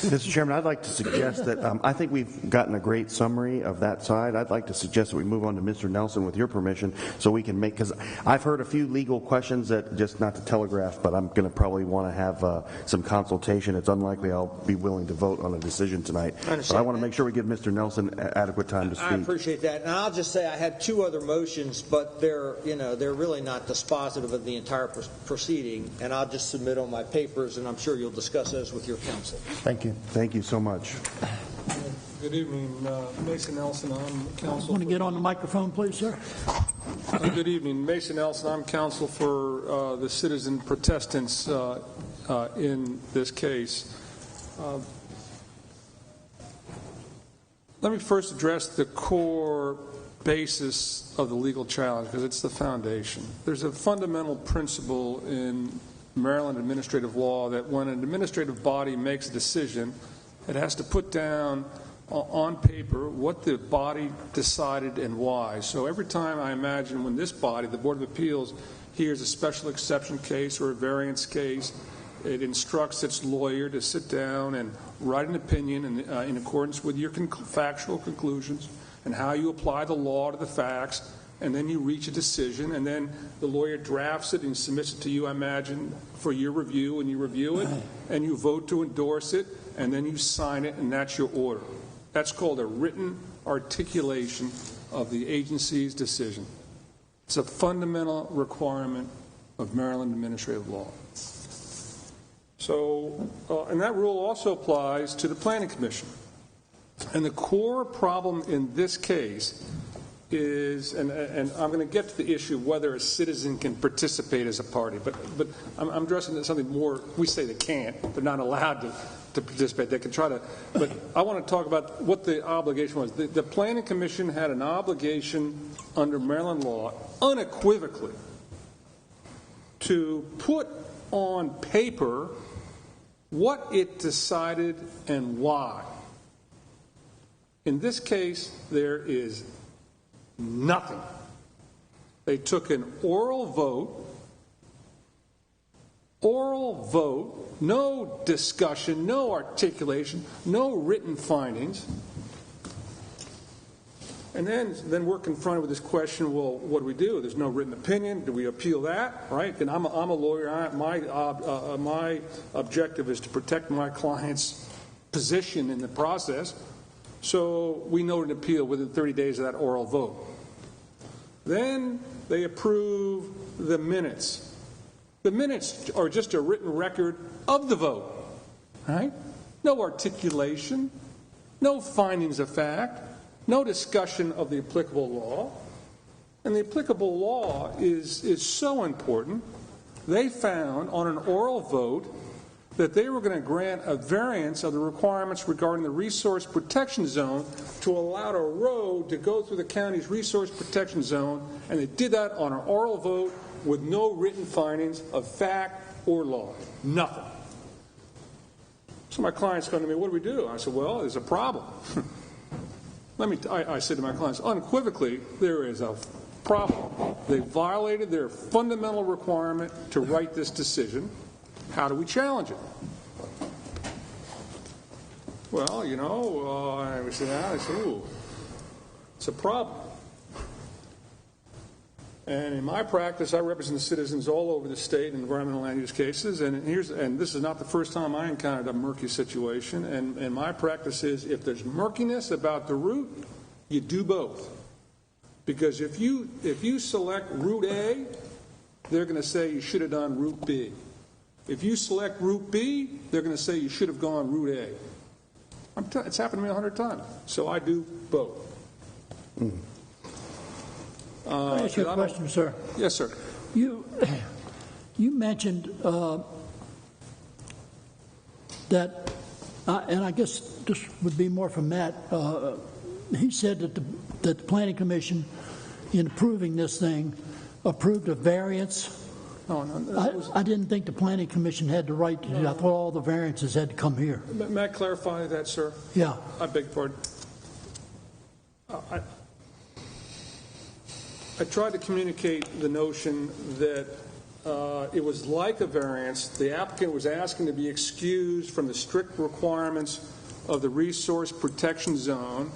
Mr. Chairman, I'd like to suggest that I think we've gotten a great summary of that side. I'd like to suggest that we move on to Mr. Nelson with your permission so we can make, because I've heard a few legal questions that, just not to telegraph, but I'm going to probably want to have some consultation. It's unlikely I'll be willing to vote on a decision tonight. But I want to make sure we give Mr. Nelson adequate time to speak. I appreciate that. And I'll just say I had two other motions, but they're really not dispositive of the entire proceeding, and I'll just submit on my papers, and I'm sure you'll discuss those with your counsel. Thank you. Thank you so much. Good evening, Mason Nelson. I'm counsel. Want to get on the microphone, please, sir? Good evening, Mason Nelson. I'm counsel for the citizen protestants in this case. Let me first address the core basis of the legal challenge, because it's the foundation. There's a fundamental principle in Maryland administrative law that when an administrative body makes a decision, it has to put down on paper what the body decided and why. So every time I imagine when this body, the Board of Appeals, hears a special exception case or a variance case, it instructs its lawyer to sit down and write an opinion in accordance with your factual conclusions and how you apply the law to the facts, and then you reach a decision, and then the lawyer drafts it and submits it to you, I imagine, for your review, and you review it, and you vote to endorse it, and then you sign it, and that's your order. That's called a written articulation of the agency's decision. It's a fundamental requirement of Maryland administrative law. So, and that rule also applies to the Planning Commission. And the core problem in this case is, and I'm going to get to the issue of whether a citizen can participate as a party, but I'm addressing something more. We say they can't. They're not allowed to participate. They can try to, but I want to talk about what the obligation was. The Planning Commission had an obligation under Maryland law, unequivocally, to put on paper what it decided and why. In this case, there is nothing. They took an oral vote, no discussion, no articulation, no written findings. And then we're confronted with this question, well, what do we do? There's no written opinion. Do we appeal that? Right? And I'm a lawyer. My objective is to protect my client's position in the process. So we noted an appeal within 30 days of that oral vote. Then they approve the minutes. The minutes are just a written record of the vote, right? No articulation, no findings of fact, no discussion of the applicable law. And the applicable law is so important, they found on an oral vote that they were going to grant a variance of the requirements regarding the resource protection zone to allow a road to go through the county's resource protection zone, and they did that on an oral vote with no written findings of fact or law. Nothing. So my clients come to me, what do we do? I said, well, there's a problem. I said to my clients, unequivocally, there is a problem. They violated their fundamental requirement to write this decision. How do we challenge it? Well, I said, ooh, it's a problem. And in my practice, I represent citizens all over the state in environmental land use cases, and this is not the first time I encountered a murky situation, and my practice is if there's murkiness about the route, you do both. Because if you select route A, they're going to say you should have done route B. If you select route B, they're going to say you should have gone route A. It's happened to me 100 times. So I do both. Can I ask you a question, sir? Yes, sir. You You mentioned that, and I guess this would be more from Matt. He said that the Planning Commission, in approving this thing, approved a variance. I didn't think the Planning Commission had the right to do that. I thought all the variances had to come here. May I clarify that, sir? Yeah. I beg your pardon. I tried to communicate the notion that it was like a variance. The applicant was asking to be excused from the strict requirements of the resource protection zone.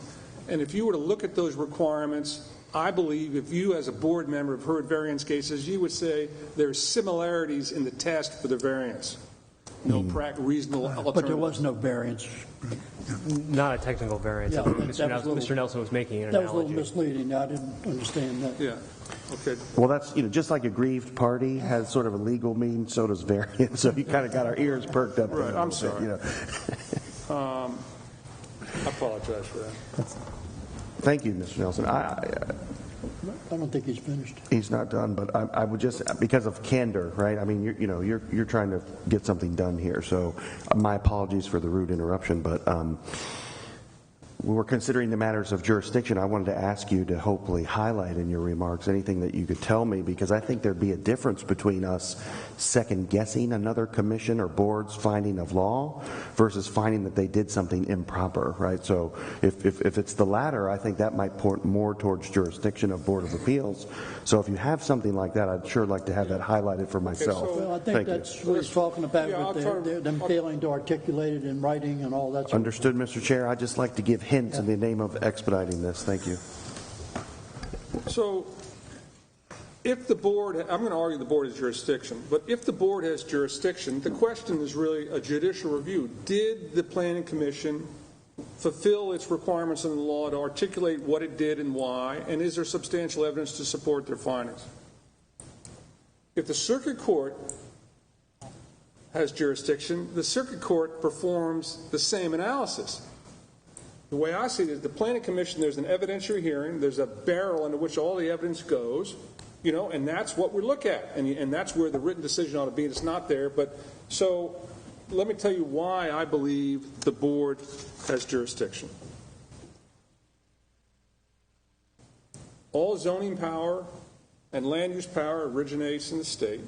And if you were to look at those requirements, I believe if you as a board member have heard variance cases, you would say there's similarities in the test for the variance. No reasonable alternative. But there was no variance. Not a technical variance. Yeah, Mr. Nelson was making an That was a analogy. little misleading. I didn't understand that. Yeah. Okay. Well, that's, just like aggrieved party has sort of a legal meaning, so does variance. So you kind of got our ears perked up. Right, I'm bit, sorry. I apologize for that. Thank you, Mr. Nelson. I don't think he's finished. He's not done, but I would just, because of candor, right? I mean, you're trying to get something done here. So my apologies for the rude interruption, but we were considering the matters of jurisdiction. I wanted to ask you to hopefully highlight in your remarks anything that you could tell me, because I think there'd be a difference between us second-guessing another commission or board's finding of law versus finding that they did something improper, right? So if it's the latter, I think that might point more towards jurisdiction of Board of Appeals. So if you have something like that, I'd sure like to have that highlighted for myself. Well, I think Thank that's you. what he's talking about, Yeah, with them failing to articulate it in writing and all that sort of Understood, Mr. Chair. I'd just like to give hints in the name of expediting this. Thank you. So if the board, I'm going to argue the board has jurisdiction, but if the board has jurisdiction, the question is really a judicial review. Did the Planning Commission fulfill its requirements in the law to articulate what it did and why, and is there substantial evidence to support their findings? If the circuit court has jurisdiction, the circuit court performs the same analysis. The way I see it is the Planning Commission, there's an evidentiary hearing, there's a barrel into which all the evidence goes, and that's what we look at, and that's where the written decision ought to be, and it's not there. But so let me tell you why I believe the board has jurisdiction. All zoning power and land use power originates in the state,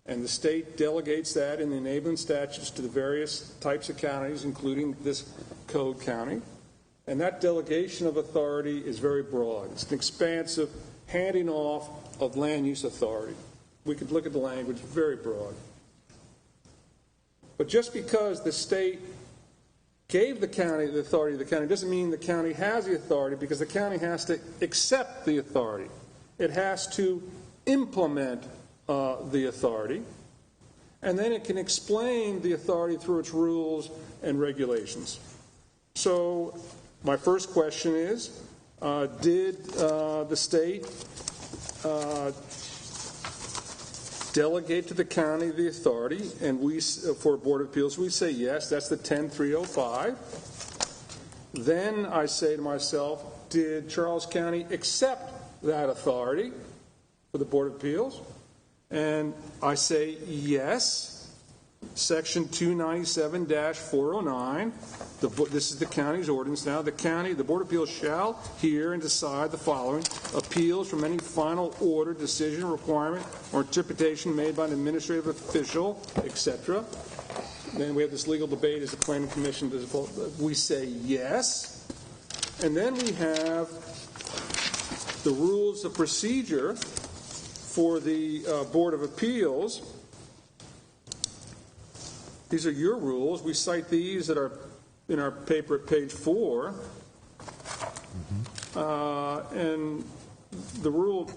and the state delegates that in the enabling statutes to the various types of counties, including this code county. And that delegation of authority is very broad. It's an expansive handing off of land use authority. We could look at the language, very broad. But just because the state gave the county the authority of the county doesn't mean the county has the authority, because the county has to accept the authority. It has to implement the authority, and then it can explain the authority through its rules and regulations. So my first question is, did the state delegate to the county the authority? And we, for Board of Appeals, we say yes, that's the 10305. Then I say to myself, did Charles County accept that authority for the Board of Appeals? And I say yes. Section 297-409, this is the county's ordinance now. The Board of Appeals shall hear and decide the following: appeals from any final order, decision, requirement, or interpretation made by an administrative official, etc. Then we have this legal debate: is the Planning Commission, we say yes. And then we have the rules of procedure for the Board of Appeals. These are your rules. We cite these that are in our paper at page 4. And the rule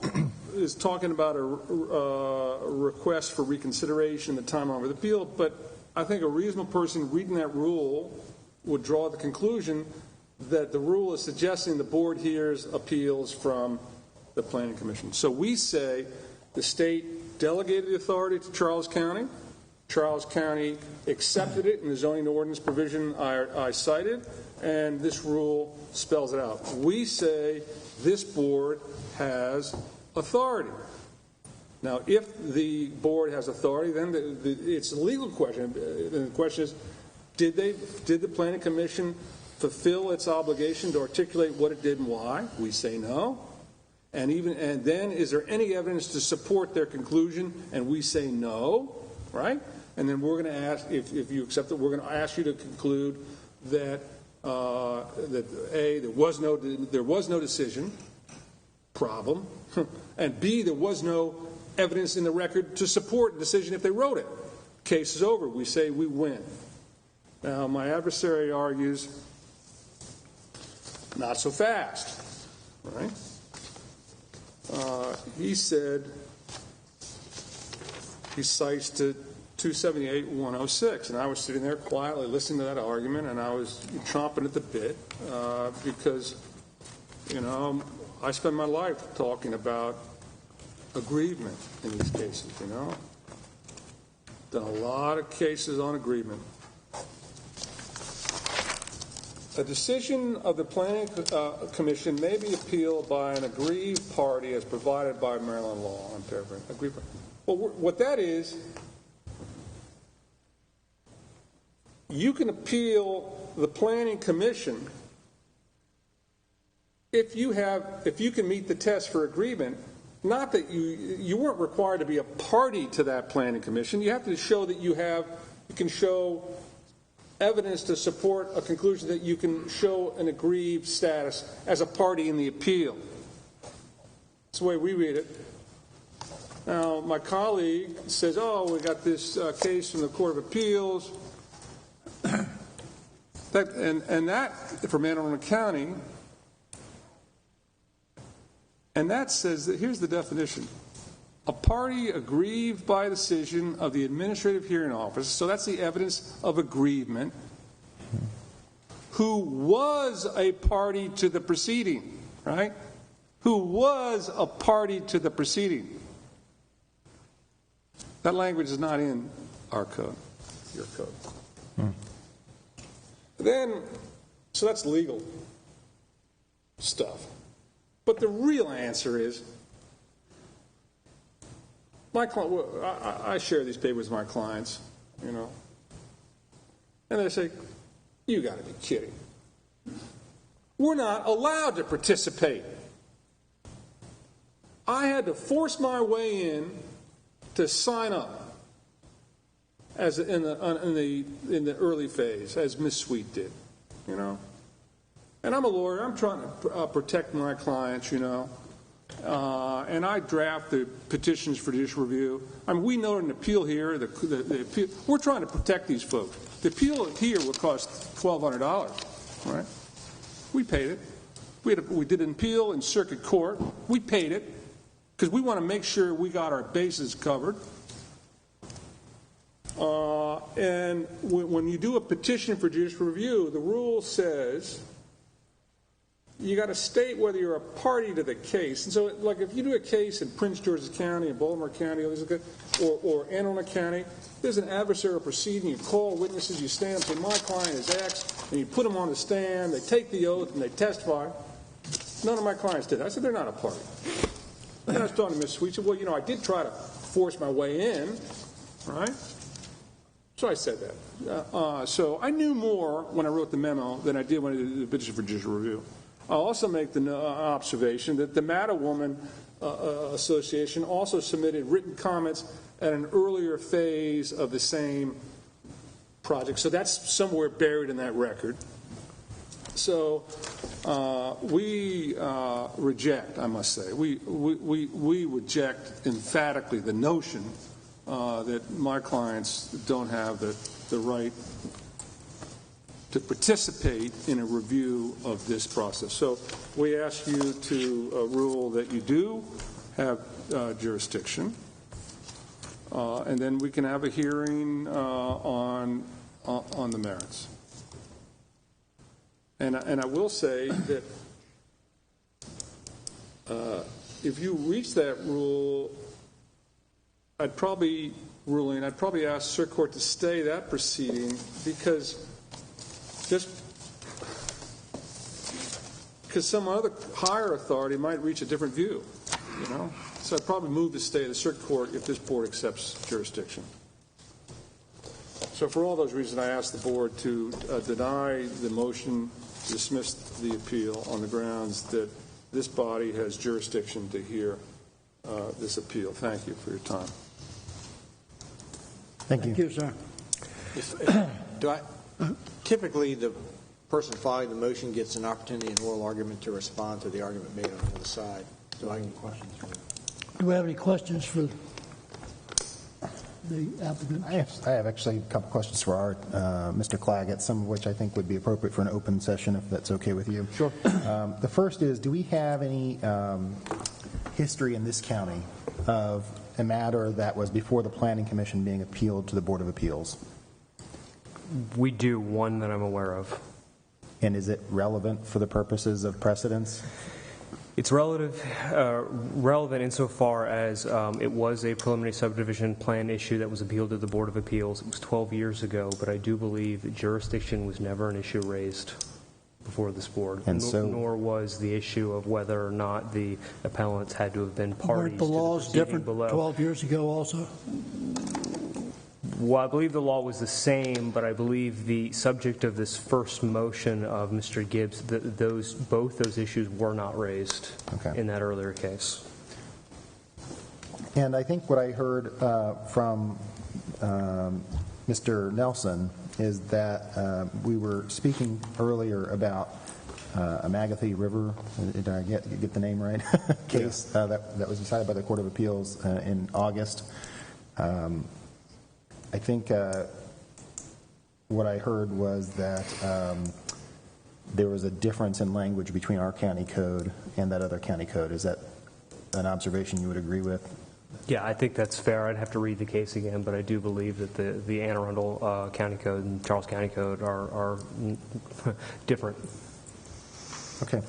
is talking about a request for reconsideration, the timeline of the appeal. But I think a reasonable person reading that rule would draw the conclusion that the rule is suggesting the board hears appeals from the Planning Commission. So we say the state delegated the authority to Charles County. Charles County accepted it in the zoning ordinance provision I cited, and this rule spells it out. We say this board has authority. Now, if the board has authority, then it's a legal question. The question is, did the Planning Commission fulfill its obligation to articulate what it did and why? We say no. And then, is there any evidence to support their conclusion? And we say no, right? And then we're going to ask, if you accept it, we're going to ask you to conclude that A, there was no decision, problem, and B, there was no evidence in the record to support the decision if they wrote it. Case is over. We say we win. Now, my adversary argues, not so fast, right? He said, he cites to 278-106, and I was sitting there quietly listening to that argument, and I was chomping at the bit because, I spend my life talking about aggrievement in these cases, Done a lot of cases on aggrievement. A decision of the Planning Commission may be appealed by an aggrieved party as provided by Maryland law. I'm paraphrasing. Aggrieved. Well, what that is, you can appeal the Planning Commission if you can meet the test for agreement. Not that you weren't required to be a party to that Planning Commission. You have to show that you can show evidence to support a conclusion that you can show an aggrieved status as a party in the appeal. That's the way we read it. Now, my colleague says, we got this case from the Court of Appeals. That from Anne Arundel County, and that says that here's the definition: a party aggrieved by a decision of the Administrative Hearing Office, so that's the evidence of aggrievement, who was a party to the proceeding, right? Who was a party to the proceeding. That language is not in our code, your code. Then, so that's legal stuff. But the real answer is, I share these papers with my clients, and they say, you got to be kidding. We're not allowed to participate. I had to force my way in to sign up as in the early phase, as Ms. Sweet did, And I'm a lawyer. I'm trying to protect my clients, and I draft the petitions for judicial review. I mean, we know an appeal here. The appeal, we're trying to protect these folks. The appeal here would cost $1,200, right? We paid it. We did an appeal in circuit court. We paid it because we want to make sure we got our bases covered. And when you do a petition for judicial review, the rule says you got to state whether you're a party to the case. And so, like, if you do a case in Prince George's County, in Baltimore County, or Anne Arundel County, there's an adversarial proceeding. You call witnesses, you stand up, say, my client is X, and you put them on the stand, they take the oath, and they testify. None of my clients did. I said, they're not a party. And I was talking to Ms. Sweet. She said, well, I did try to force my way in, right? So I said that. So I knew more when I wrote the memo than I did when I did the petition for judicial review. I'll also make the observation that the Matter Woman Association also submitted written comments at an earlier phase of the same project. So that's somewhere buried in that record. So we reject, I must say, we reject emphatically the notion that my clients don't have the right to participate in a review of this process. So we ask you to rule that you do have jurisdiction, and then we can have a hearing on the merits. And I will say that if you reach that rule, I'd probably ask Circuit Court to stay that proceeding because some other higher authority might reach a different view, So I'd probably move to stay at the circuit court if this board accepts jurisdiction. So for all those reasons, I ask the board to deny the motion, dismiss the appeal on the grounds that this body has jurisdiction to hear this appeal. Thank you for your time. Thank you. Thank you, sir. Typically, the person filing the motion gets an opportunity in oral argument to respond to the argument made on the other side. Do I have any questions? Do we have any questions for the applicant? I have actually a couple questions for our Mr. Claggett, some of which I think would be appropriate for an open session, if that's okay with you. Sure. The first is, do we have any history in this county of a matter that was before the Planning Commission being appealed to the Board of Appeals? We do, one that I'm aware of. And is it relevant for the purposes of precedence? It's relevant insofar as it was a preliminary subdivision plan issue that was appealed to the Board of Appeals. It was 12 years ago, but I do believe that jurisdiction was never an issue raised before this board, and nor was the issue of whether or not the appellants had to have been parties Weren't the to the laws proceeding different below. 12 years ago also? Well, I believe the law was the same, but I believe the subject of this first motion of Mr. Gibbs, both those issues were not raised in that earlier case. And I think what I heard from Mr. Nelson is that we were speaking earlier about Amagathy River, did I get the name right? Case that was decided by the Court of Appeals in August. I think what I heard was that there was a difference in language between our county code and that other county code. Is that an observation you would agree with? Yeah, I think that's fair. I'd have to read the case again, but I do believe that the Anne Arundel County Code and Charles County Code are different. Okay.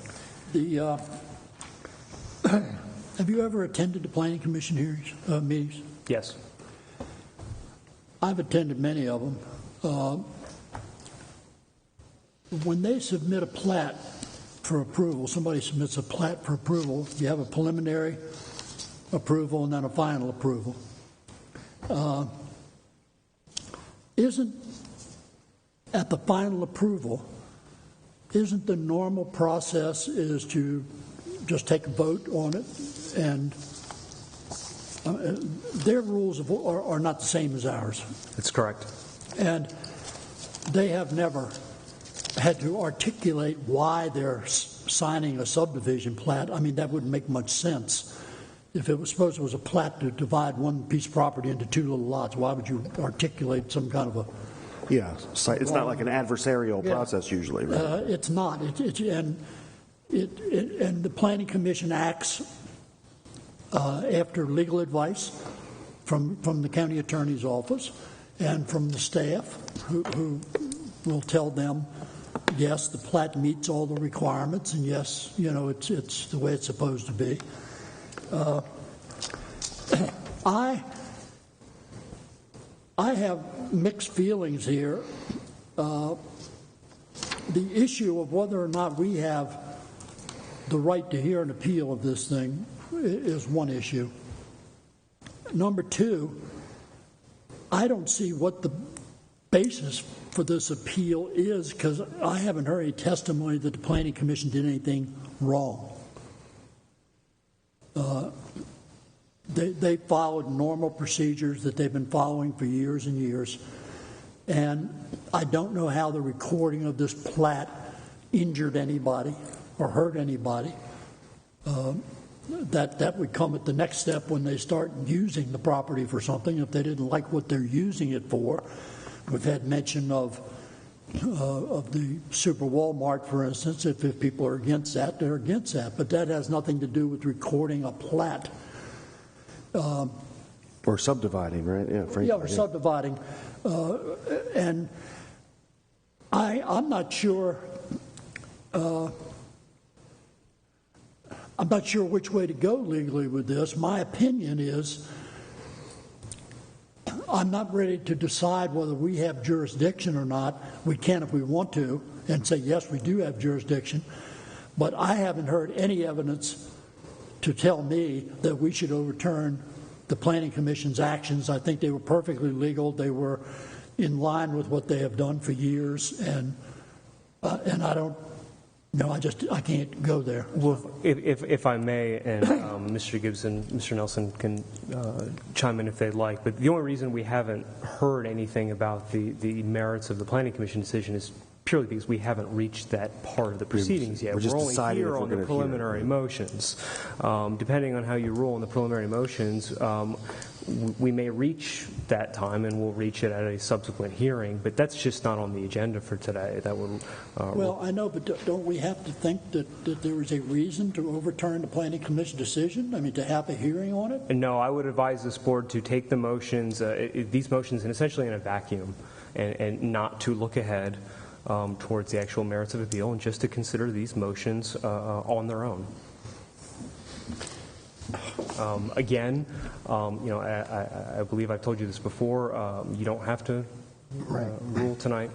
Have you ever attended the Planning Commission hearings, meetings? Yes. I've attended many of them. When they submit a plat for approval, somebody submits a plat for approval, you have a preliminary approval and then a final approval. Isn't, at the final approval, isn't the normal process is to just take a vote on it, and their rules are not the same as ours. That's correct. And they have never had to articulate why they're signing a subdivision plat. I mean, that wouldn't make much sense. If it was supposed it was a plat to divide one piece of property into two little lots, why would you articulate some kind of a... Yeah, it's not like an adversarial process usually, right? It's not. And the Planning Commission acts after legal advice from the county attorney's office and from the staff who will tell them, yes, the plat meets all the requirements, and yes, it's the way it's supposed to be. I have mixed feelings here. The issue of whether or not we have the right to hear an appeal of this thing is one issue. Number two, I don't see what the basis for this appeal is, because I haven't heard any testimony that the Planning Commission did anything wrong. They followed normal procedures that they've been following for years and years, and I don't know how the recording of this plat injured anybody or hurt anybody. That would come at the next step when they start using the property for something. If they didn't like what they're using it for, we've had mention of the Super Walmart, for instance. If people are against that, they're against that. But that has nothing to do with recording a plat. Or subdividing, right? Yeah, frankly, or subdividing. And I'm not sure. I'm not sure which way to go legally with this. My opinion is I'm not ready to decide whether we have jurisdiction or not. We can if we want to and say, yes, we do have jurisdiction. But I haven't heard any evidence to tell me that we should overturn the Planning Commission's actions. I think they were perfectly legal. They were in line with what they have done for years, and I don't. No, I can't go there. Well, if I may, and Mr. Gibbs and Mr. Nelson can chime in if they'd like, but the only reason we haven't heard anything about the merits of the Planning Commission decision is purely because we haven't reached that part of the proceedings yet. We're just only deciding here if we're on the gonna hear it. preliminary motions. Depending on how you rule on the preliminary motions, we may reach that time, and we'll reach it at a subsequent hearing, but that's just not on the agenda for today. That would Well, I know, but don't we have to think that there is a reason to overturn the Planning Commission decision? I mean, to have a hearing on it? No, I would advise this board to take the motions, these motions, and essentially in a vacuum, and not to look ahead towards the actual merits of appeal, and just to consider these motions on their own. Again, I believe I've told you this before. You don't have to rule tonight.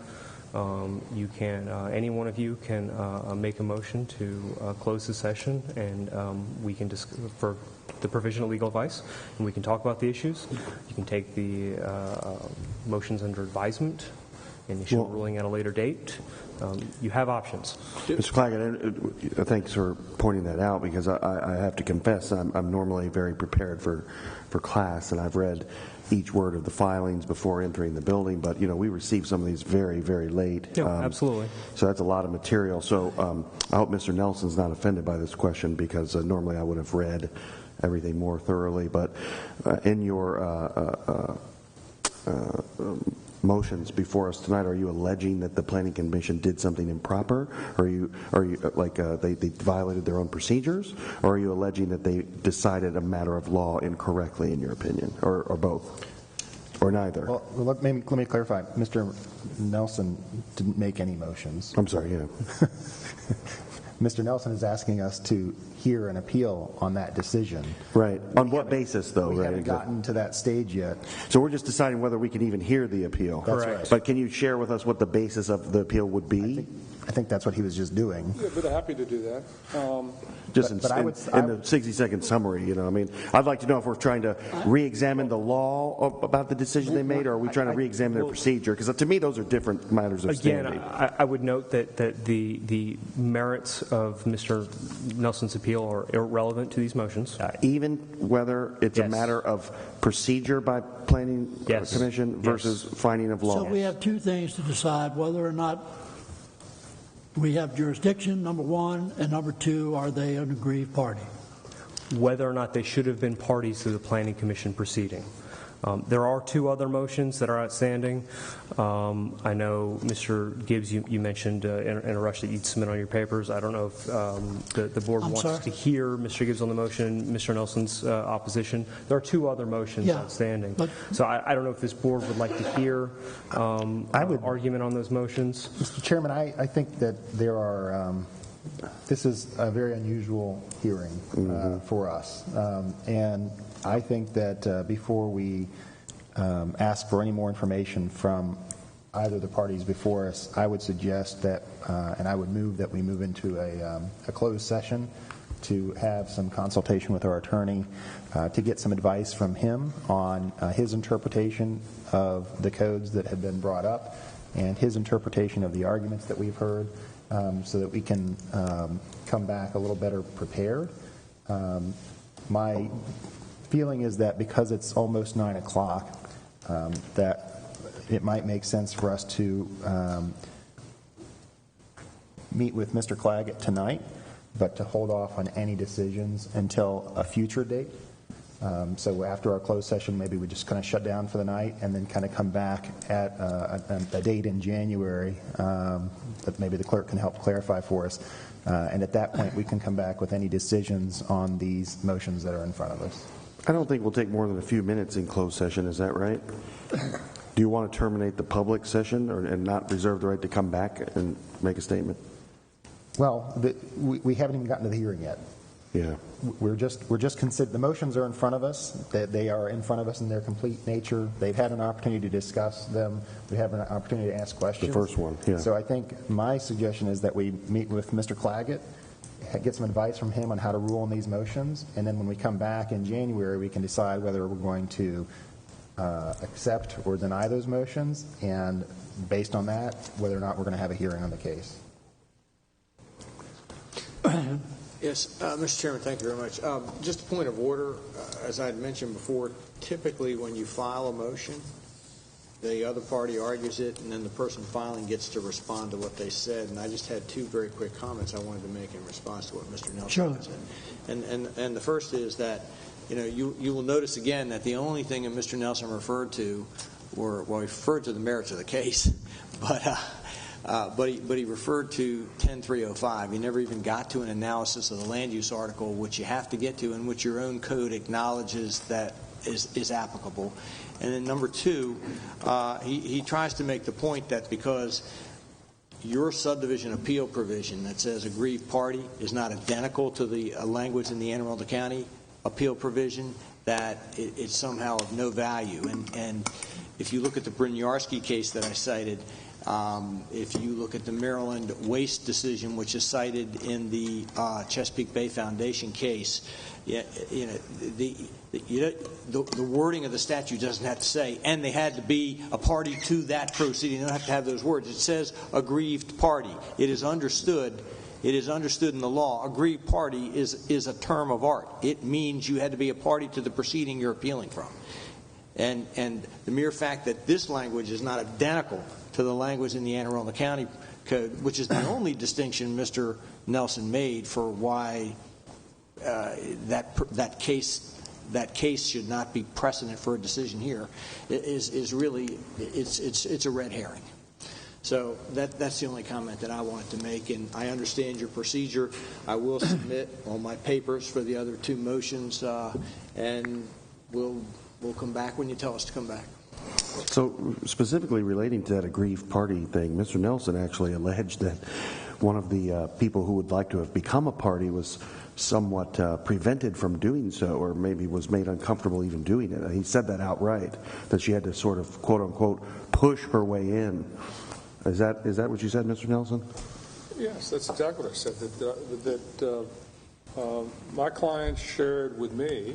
You can, any one of you can make a motion to close the session, and we can for the provision of legal advice, and we can talk about the issues. You can take the motions under advisement and issue a ruling at a later date. You have options. Mr. Claggett, thanks for pointing that out, because I have to confess I'm normally very prepared for class, and I've read each word of the filings before entering the building, but we received some of these very, very late. Yeah, absolutely. So that's a lot of material. So I hope Mr. Nelson's not offended by this question, because normally I would have read everything more thoroughly. But in your motions before us tonight, are you alleging that the Planning Commission did something improper? Are you like they violated their own procedures, or are you alleging that they decided a matter of law incorrectly, in your opinion, or both, or neither? Well, let me clarify. Mr. Nelson didn't make any motions. I'm sorry. Yeah. Mr. Nelson is asking us to hear an appeal on that decision. Right. On what basis, though? We haven't gotten to that stage yet. So we're just deciding whether we can even hear the appeal. That's right. But can you share with us what the basis of the appeal would be? I think that's what he was just doing. Yeah, but happy to do that. Just but in the 60-second summary, I'd like to know if we're trying to re-examine the law about the decision they made, or are we trying to re-examine their procedure? Because to me, those are different matters of standing. Again, I would note that the merits of Mr. Nelson's appeal are irrelevant to these motions. Even whether it's a matter of procedure by Planning Commission versus finding of law. So we have two things to decide: whether or not we have jurisdiction, number one, and number two, are they an aggrieved party? Whether or not they should have been parties to the Planning Commission proceeding. There are two other motions that are outstanding. I know, Mr. Gibbs, you mentioned in a rush that you'd submit on your papers. I don't know if the board wants to hear Mr. Gibbs on the motion, Mr. Nelson's opposition. There are two other motions outstanding. So I don't know if this board would like to hear argument on those motions. Mr. Chairman, I think that there are this is a very unusual hearing for us. And I think that before we ask for any more information from either of the parties before us, I would suggest that, and I would move that we move into a closed session to have some consultation with our attorney to get some advice from him on his interpretation of the codes that have been brought up and his interpretation of the arguments that we've heard, so that we can come back a little better prepared. My feeling is that because it's almost 9 o'clock, that it might make sense for us to meet with Mr. Claggett tonight, but to hold off on any decisions until a future date. So after our closed session, maybe we just kind of shut down for the night and then kind of come back at a date in January that maybe the clerk can help clarify for us. And at that point, we can come back with any decisions on these motions that are in front of us. I don't think we'll take more than a few minutes in closed session. Is that right? Do you want to terminate the public session and not reserve the right to come back and make a statement? Well, we haven't even gotten to the hearing yet. Yeah. We're just consider the motions are in front of us. That they are in front of us in their complete nature. They've had an opportunity to discuss them. We have an opportunity to ask questions. The first one, yeah. So I think my suggestion is that we meet with Mr. Claggett get some advice from him on how to rule on these motions, and then when we come back in January, we can decide whether we're going to accept or deny those motions, and based on that, whether or not we're going to have a hearing on the case. Yes, Mr. Chairman, thank you very much. Just a point of order, as I had mentioned before, typically when you file a motion, the other party argues it, and then the person filing gets to respond to what they said. And I just had two very quick comments I wanted to make in response to what Mr. Nelson said. And the first is that, you will notice again that the only thing that Mr. Nelson referred to were, well, he referred to the merits of the case, but he referred to 10305. He never even got to an analysis of the land use article, which you have to get to, and which your own code acknowledges that is applicable. And then number two, he tries to make the point that because your subdivision appeal provision that says aggrieved party is not identical to the language in the Anne Arundel County appeal provision, that it's somehow of no value. And if you look at the Brynjarski case that I cited, if you look at the Maryland waste decision, which is cited in the Chesapeake Bay Foundation case, the wording of the statute doesn't have to say, and they had to be a party to that proceeding. They don't have to have those words. It says aggrieved party. It is understood. It is understood in the law. Aggrieved party is a term of art. It means you had to be a party to the proceeding you're appealing from. And the mere fact that this language is not identical to the language in the Anne Arundel County Code, which is the only distinction Mr. Nelson made for why that case should not be precedent for a decision here, is really it's a red herring. So that's the only comment that I wanted to make, and I understand your procedure. I will submit all my papers for the other two motions, and we'll come back when you tell us to come back. So specifically relating to that aggrieved party thing, Mr. Nelson actually alleged that one of the people who would like to have become a party was somewhat prevented from doing so, or maybe was made uncomfortable even doing it. He said that outright, that she had to sort of, quote unquote, push her way in. Is that what you said, Mr. Nelson? Yes, that's exactly what I said, that my client shared with me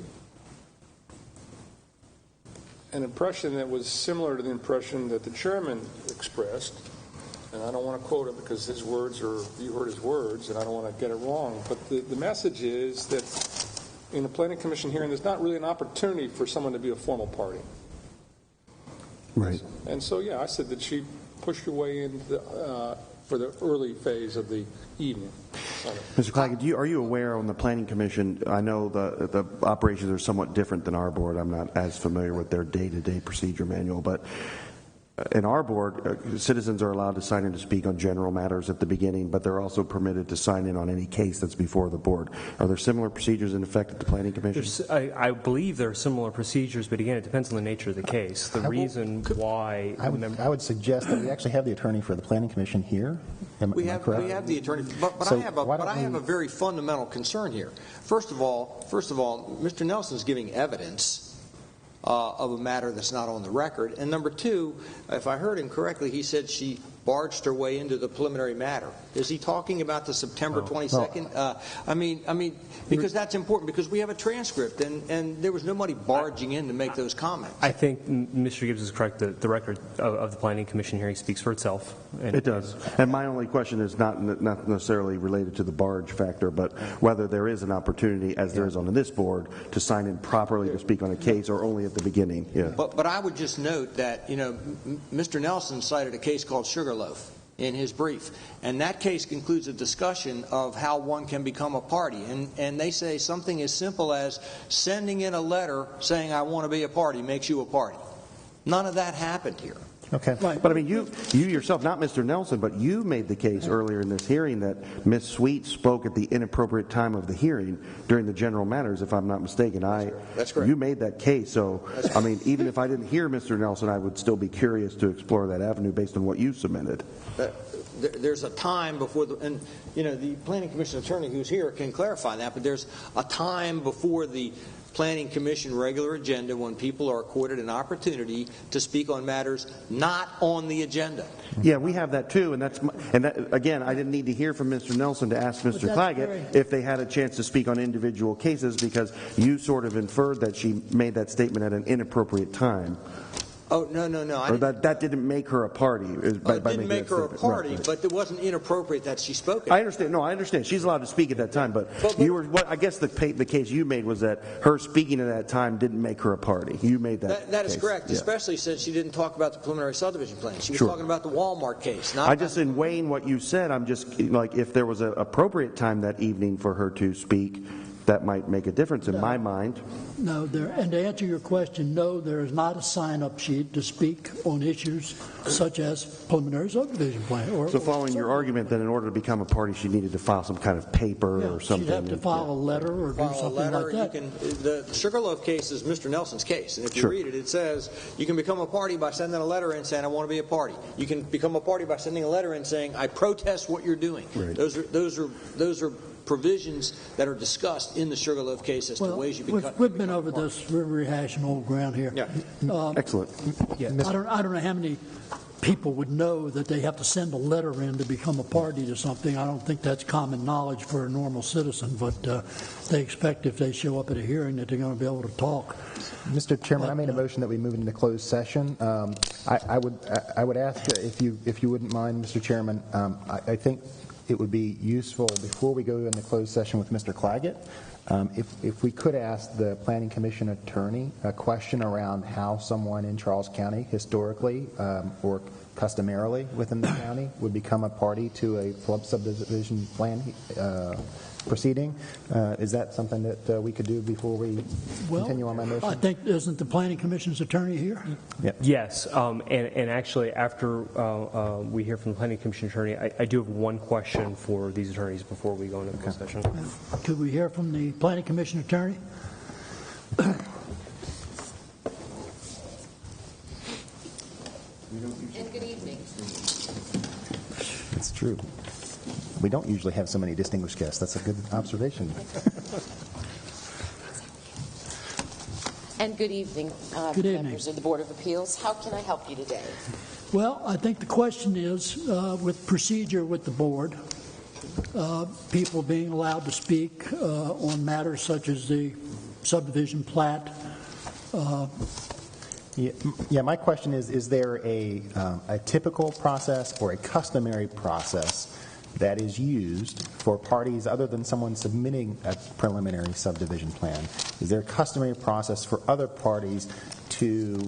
an impression that was similar to the impression that the chairman expressed, and I don't want to quote it because his words are, you heard his words, and I don't want to get it wrong, but the message is that in a planning commission hearing, there's not really an opportunity for someone to be a formal party. Right. And so, yeah, I said that she pushed her way in for the early phase of the evening. Mr. Claggett, are you aware on the Planning Commission, I know the operations are somewhat different than our board. I'm not as familiar with their day-to-day procedure manual, but in our board, citizens are allowed to sign in to speak on general matters at the beginning, but they're also permitted to sign in on any case that's before the board. Are there similar procedures in effect at the Planning Commission? I believe there are similar procedures, but again, it depends on the nature of the case. The reason why... I would suggest that we actually have the attorney for the Planning Commission here. We have the attorney, but So I have a very fundamental concern here. First of all, Mr. Nelson is giving evidence of a matter that's not on the record. And number two, if I heard him correctly, he said she barged her way into the preliminary matter. Is he talking about the September 22nd? I mean, because that's important, because we have a transcript, and there was nobody barging in to make those comments. I think Mr. Gibbs is correct. The record of the Planning Commission hearing speaks for itself. It does. And my only question is not necessarily related to the barge factor, but whether there is an opportunity, as there is on this board, to sign in properly to speak on a case, or only at the beginning. Yeah. But I would just note that, Mr. Nelson cited a case called Sugarloaf in his brief, and that case concludes a discussion of how one can become a party, and they say something as simple as sending in a letter saying I want to be a party makes you a party. None of that happened here. Okay. But I mean, you yourself, not Mr. Nelson, but you made the case earlier in this hearing that Ms. Sweet spoke at the inappropriate time of the hearing during the general matters, if I'm not mistaken. That's correct. You made that case. So, I mean, even if I didn't hear Mr. Nelson, I would still be curious to explore that avenue based on what you submitted. there's a time before and the Planning Commission attorney who's here can clarify that, but there's a time before the Planning Commission regular agenda when people are accorded an opportunity to speak on matters not on the agenda. Yeah, we have that too, and that, again, I didn't need to hear from Mr. Nelson to ask Mr. Claggett if they had a chance to speak on individual cases, because you sort of inferred that she made that statement at an inappropriate time. Oh, no. Or that didn't make her a party. It didn't make her a party, right. But it wasn't inappropriate that she spoke. I understand. No, I understand. She's allowed to speak at that time, but you were. I guess the case you made was that her speaking at that time didn't make her a party. You made that. That is case. correct, yeah. Especially since she didn't talk about the preliminary subdivision plan. She was Sure. talking about the Walmart case. Not I just, in weighing what you said, I'm just like, if there was an appropriate time that evening for her to speak, that might make a difference in my mind. No, and to answer your question, no, there is not a sign-up sheet to speak on issues such as preliminary subdivision plan. So following your argument that in order to become a party, she needed to file some kind of paper or something. She'd have to file a letter or do something like that. The Sugarloaf case is Mr. Nelson's case, and if you read it, it says you can become a party by sending a letter in saying, I want to be a party. You can become a party by sending a letter in saying, I protest what you're doing. Right. Those are provisions that are discussed in the Sugarloaf case as to ways you can cut. We've been over this. We're rehashing old ground here. Yeah. Excellent. Yeah, I don't know how many people would know that they have to send a letter in to become a party to something. I don't think that's common knowledge for a normal citizen, but they expect if they show up at a hearing that they're going to be able to talk. Mr. Chairman, I made a motion that we move into closed session. I would ask if you wouldn't mind, Mr. Chairman. I think it would be useful before we go into closed session with Mr. Claggett, if we could ask the Planning Commission attorney a question around how someone in Charles County historically or customarily within the county would become a party to a subdivision plan proceeding. Is that something that we could do before we continue on my motion? I think, isn't the Planning Commission's attorney here? Yep. Yes, and actually, after we hear from the Planning Commission attorney, I do have one question for these attorneys before we go into the closed session. Could we hear from the Planning Commission attorney? And good evening. It's true. We don't usually have so many distinguished guests. That's a good observation. And good evening, Good evening. members of the Board of Appeals. How can I help you today? Well, I think the question is, with procedure with the board, people being allowed to speak on matters such as the subdivision plat. Yeah, my question is there a typical process or a customary process that is used for parties other than someone submitting a preliminary subdivision plan? Is there a customary process for other parties to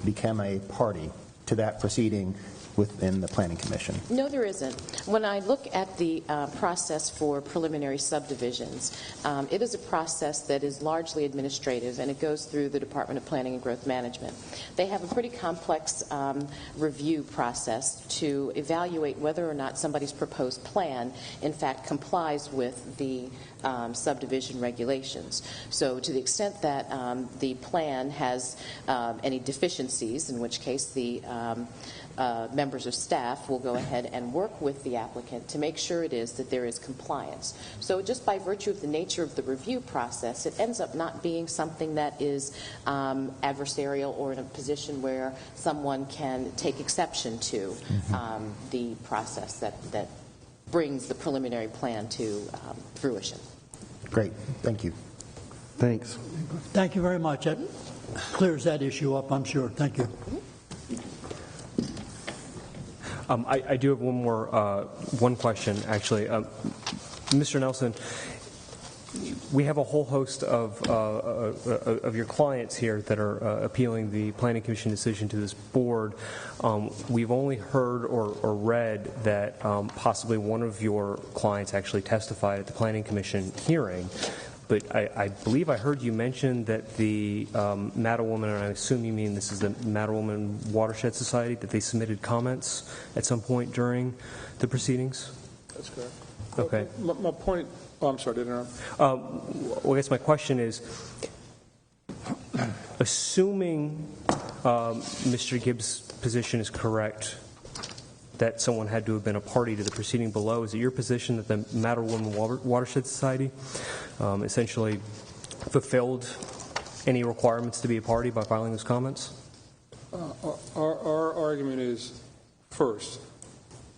become a party to that proceeding within the Planning Commission? No, there isn't. When I look at the process for preliminary subdivisions, it is a process that is largely administrative, and it goes through the Department of Planning and Growth Management. They have a pretty complex review process to evaluate whether or not somebody's proposed plan, in fact, complies with the subdivision regulations. So to the extent that the plan has any deficiencies, in which case the members of staff will go ahead and work with the applicant to make sure it is that there is compliance. So just by virtue of the nature of the review process, it ends up not being something that is adversarial or in a position where someone can take exception to the process that brings the preliminary plan to fruition. Great. Thank you. Thanks. Thank you very much. That clears that issue up, I'm sure. Thank you. I do have one question, actually. Mr. Nelson, we have a whole host of your clients here that are appealing the Planning Commission decision to this board. We've only heard or read that possibly one of your clients actually testified at the Planning Commission hearing. But I believe I heard you mention that the Mattawoman, and I assume you mean this is the Mattawoman Watershed Society, that they submitted comments at some point during the proceedings? That's correct. Okay. My point, I'm sorry, did I interrupt? Well, I guess my question is, assuming Mr. Gibbs' position is correct, that someone had to have been a party to the proceeding below. Is it your position that the Mattawoman Watershed Society essentially fulfilled any requirements to be a party by filing those comments? Our argument is, first,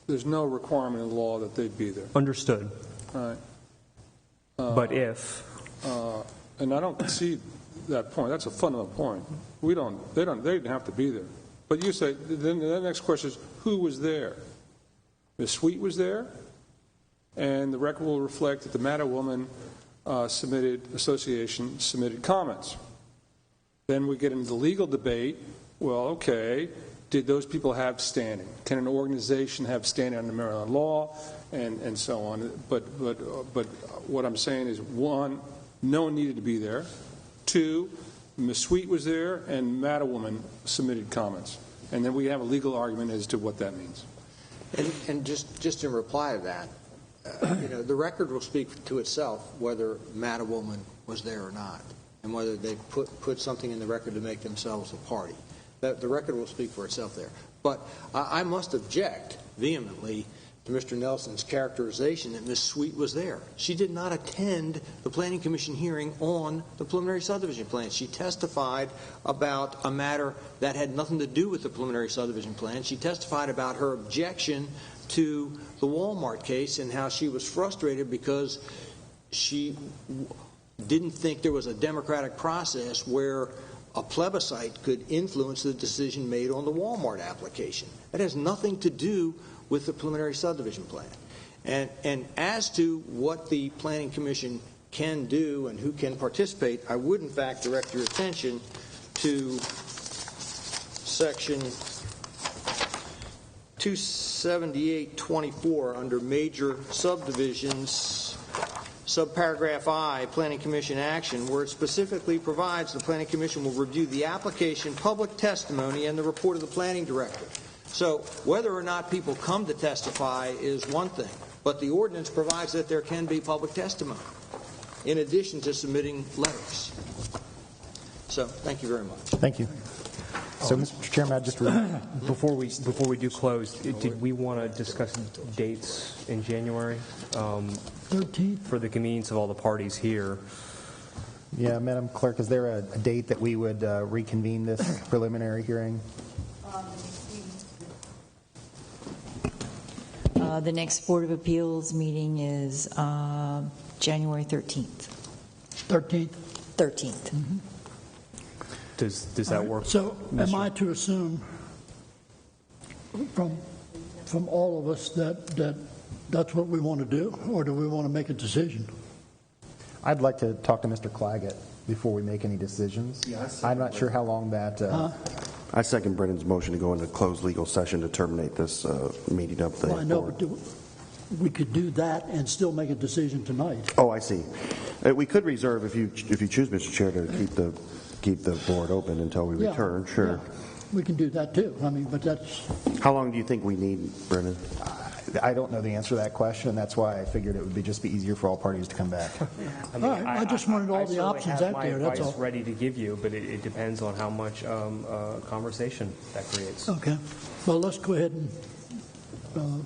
there's no requirement in the law that they'd be there. Understood. All right. But if... And I don't concede that point. That's a fundamental point. They didn't have to be there. But you say, then the next question is, who was there? Ms. Sweet was there, and the record will reflect that the Mattawoman Association submitted comments. Then we get into the legal debate. Well, okay, did those people have standing? Can an organization have standing under Maryland law, and so on? But what I'm saying is, one, no one needed to be there. Two, Ms. Sweet was there, and Mattawoman submitted comments. And then we have a legal argument as to what that means. And just in reply to that, the record will speak to itself whether Mattawoman was there or not, and whether they put something in the record to make themselves a party. The record will speak for itself there. But I must object vehemently to Mr. Nelson's characterization that Ms. Sweet was there. She did not attend the Planning Commission hearing on the preliminary subdivision plan. She testified about a matter that had nothing to do with the preliminary subdivision plan. She testified about her objection to the Walmart case and how she was frustrated because she didn't think there was a democratic process where a plebiscite could influence the decision made on the Walmart application. That has nothing to do with the preliminary subdivision plan. And as to what the Planning Commission can do and who can participate, I would in fact direct your attention to section 278.24 under major subdivisions, subparagraph I, Planning Commission action, where it specifically provides the Planning Commission will review the application, public testimony, and the report of the planning director. So whether or not people come to testify is one thing, but the ordinance provides that there can be public testimony in addition to submitting letters. So thank you very much. Thank you. So, Mr. Chairman, I just Before we do close, did we want to discuss dates in January 13th? for the convenience of all the parties here? Yeah, Madam Clerk, is there a date that we would reconvene this preliminary hearing? The next Board of Appeals meeting is January 13th. 13th? 13th. Mm-hmm. Does that work? So am I to assume from all of us that that's what we want to do, or do we want to make a decision? I'd like to talk to Mr. Claggett before we make any decisions. I'm not sure how long that... I second Brendan's motion to go into closed legal session to terminate this meeting of the Well, I know, board. but we could do that and still make a decision tonight. Oh, I see. We could reserve, if you choose, Mr. Chair, to keep the board open until we return. Sure. Yeah. We can do that too. I mean, but that's... How long do you think we need, Brendan? I don't know the answer to that question. That's why I figured it would just be easier for all parties to come back. I mean, All right, I just wanted all the options out there, that's all. I have my advice ready to give you, but it depends on how much conversation that creates. Okay. Well, let's go ahead and,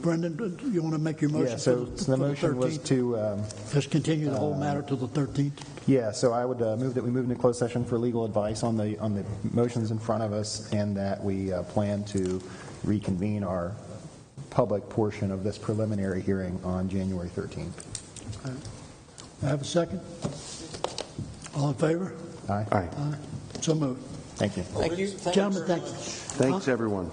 Brendan, you want to make your motion? Yeah, so the motion was 13th? to... Just continue the whole matter till the 13th? Yeah, so I would move that we move into closed session for legal advice on the motions in front of us, and that we plan to reconvene our public portion of this preliminary hearing on January 13th. I have a second? All in favor? Aye. Aye. So moved. Thank you. Thank you. Gentlemen, thank you. Thanks, everyone.